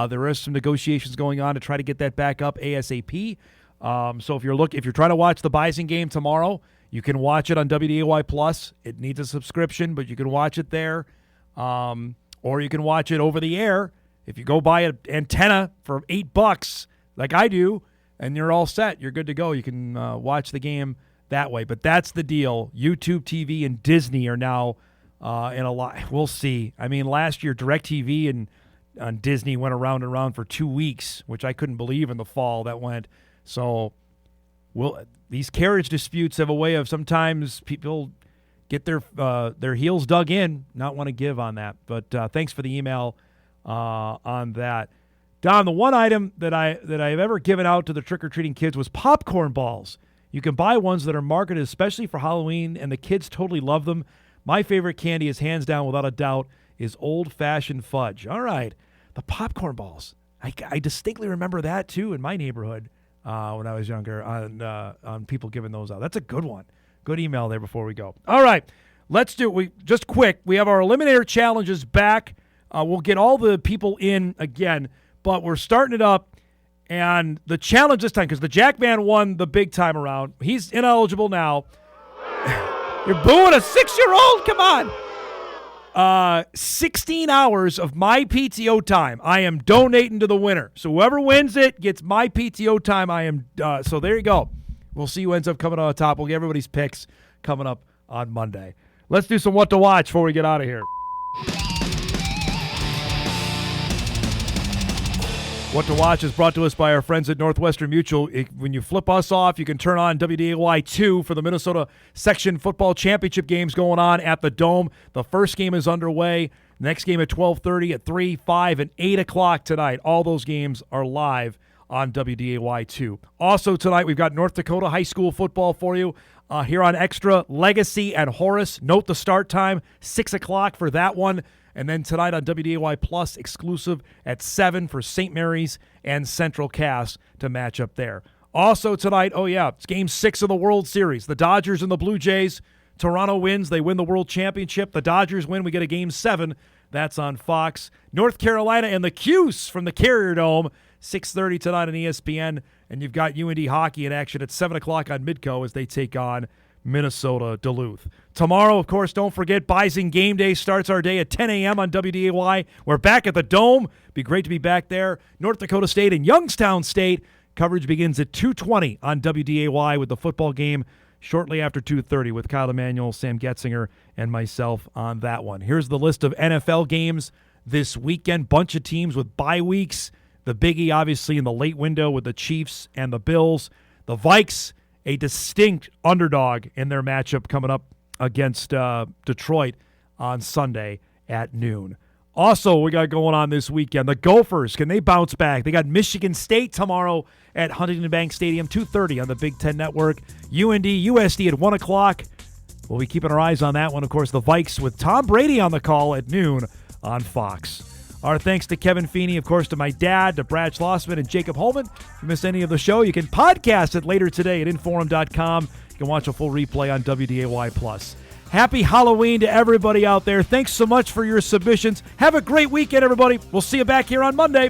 There is some negotiations going on to try to get that back up ASAP. So if you're trying to watch the Bison game tomorrow, you can watch it on WDAY Plus. It needs a subscription, but you can watch it there. Or you can watch it over the air. If you go buy an antenna for $8 like I do, and you're all set, you're good to go. You can watch the game that way. But that's the deal. YouTube TV and Disney are now in a lot. We'll see. I mean, last year DirecTV and Disney went around and around for 2 weeks, which I couldn't believe in the fall that went. So these carriage disputes have a way of sometimes people get their heels dug in, not want to give on that. But thanks for the email on that. Don, the one item that I've ever given out to the trick-or-treating kids was popcorn balls. You can buy ones that are marketed especially for Halloween, and the kids totally love them. My favorite candy is hands down, without a doubt, is old-fashioned fudge. All right, the popcorn balls. I distinctly remember that, too, in my neighborhood when I was younger on people giving those out. That's a good one. Good email there before we go. All right, let's do it. Just quick, we have our Eliminator challenges back. We'll get all the people in again, but we're starting it up. And the challenge this time, because the Jackman won the big time around, he's ineligible now. You're booing a 6-year-old? Come on. 16 hours of my PTO time I am donating to the winner. So whoever wins it gets my PTO time. So there you go. We'll see who ends up coming on the top. We'll get everybody's picks coming up on Monday. Let's do some what to watch before we get out of here. What to watch is brought to us by our friends at Northwestern Mutual. When you flip us off, you can turn on WDAY 2 for the Minnesota Section Football Championship games going on at the Dome. The first game is underway. Next game at 12:30, at 3, 5, and 8 o'clock tonight. All those games are live on WDAY 2. Also tonight, we've got North Dakota high school football for you here on Extra. Legacy and Horace. Note the start time, 6 o'clock for that one. And then tonight on WDAY Plus, exclusive at 7 for St. Mary's and Central Cass to match up there. Also tonight, it's Game 6 of the World Series. The Dodgers and the Blue Jays. Toronto wins. They win the World Championship. The Dodgers win. We get a Game 7. That's on Fox. North Carolina and the Cuse from the Carrier Dome. 6:30 tonight on ESPN. And you've got UND hockey in action at 7 o'clock on Midco as they take on Minnesota Duluth. Tomorrow, of course, don't forget, Bison Game Day starts our day at 10 a.m. on WDAY. We're back at the Dome. Be great to be back there. North Dakota State and Youngstown State. Coverage begins at 2:20 on WDAY with the football game shortly after 2:30 with Kyle Emanuel, Sam Getzinger, and myself on that one. Here's the list of NFL games this weekend. Bunch of teams with bye weeks. The biggie, obviously, in the late window with the Chiefs and the Bills. The Vikes, a distinct underdog in their matchup coming up against Detroit on Sunday at noon. Also, we got going on this weekend. The Gophers, can they bounce back? They got Michigan State tomorrow at Huntington Bank Stadium, 2:30 on the Big Ten Network. UND, USD at 1 o'clock. We'll be keeping our eyes on that one. Of course, the Vikes with Tom Brady on the call at noon on Fox. Our thanks to Kevin Feeney, of course, to my dad, to Brad Schlossman, and Jacob Holmen. If you missed any of the show, you can podcast it later today at Inforum.com. You can watch a full replay on WDAY+. Happy Halloween to everybody out there. Thanks so much for your submissions. Have a great weekend, everybody. We'll see you back here on Monday.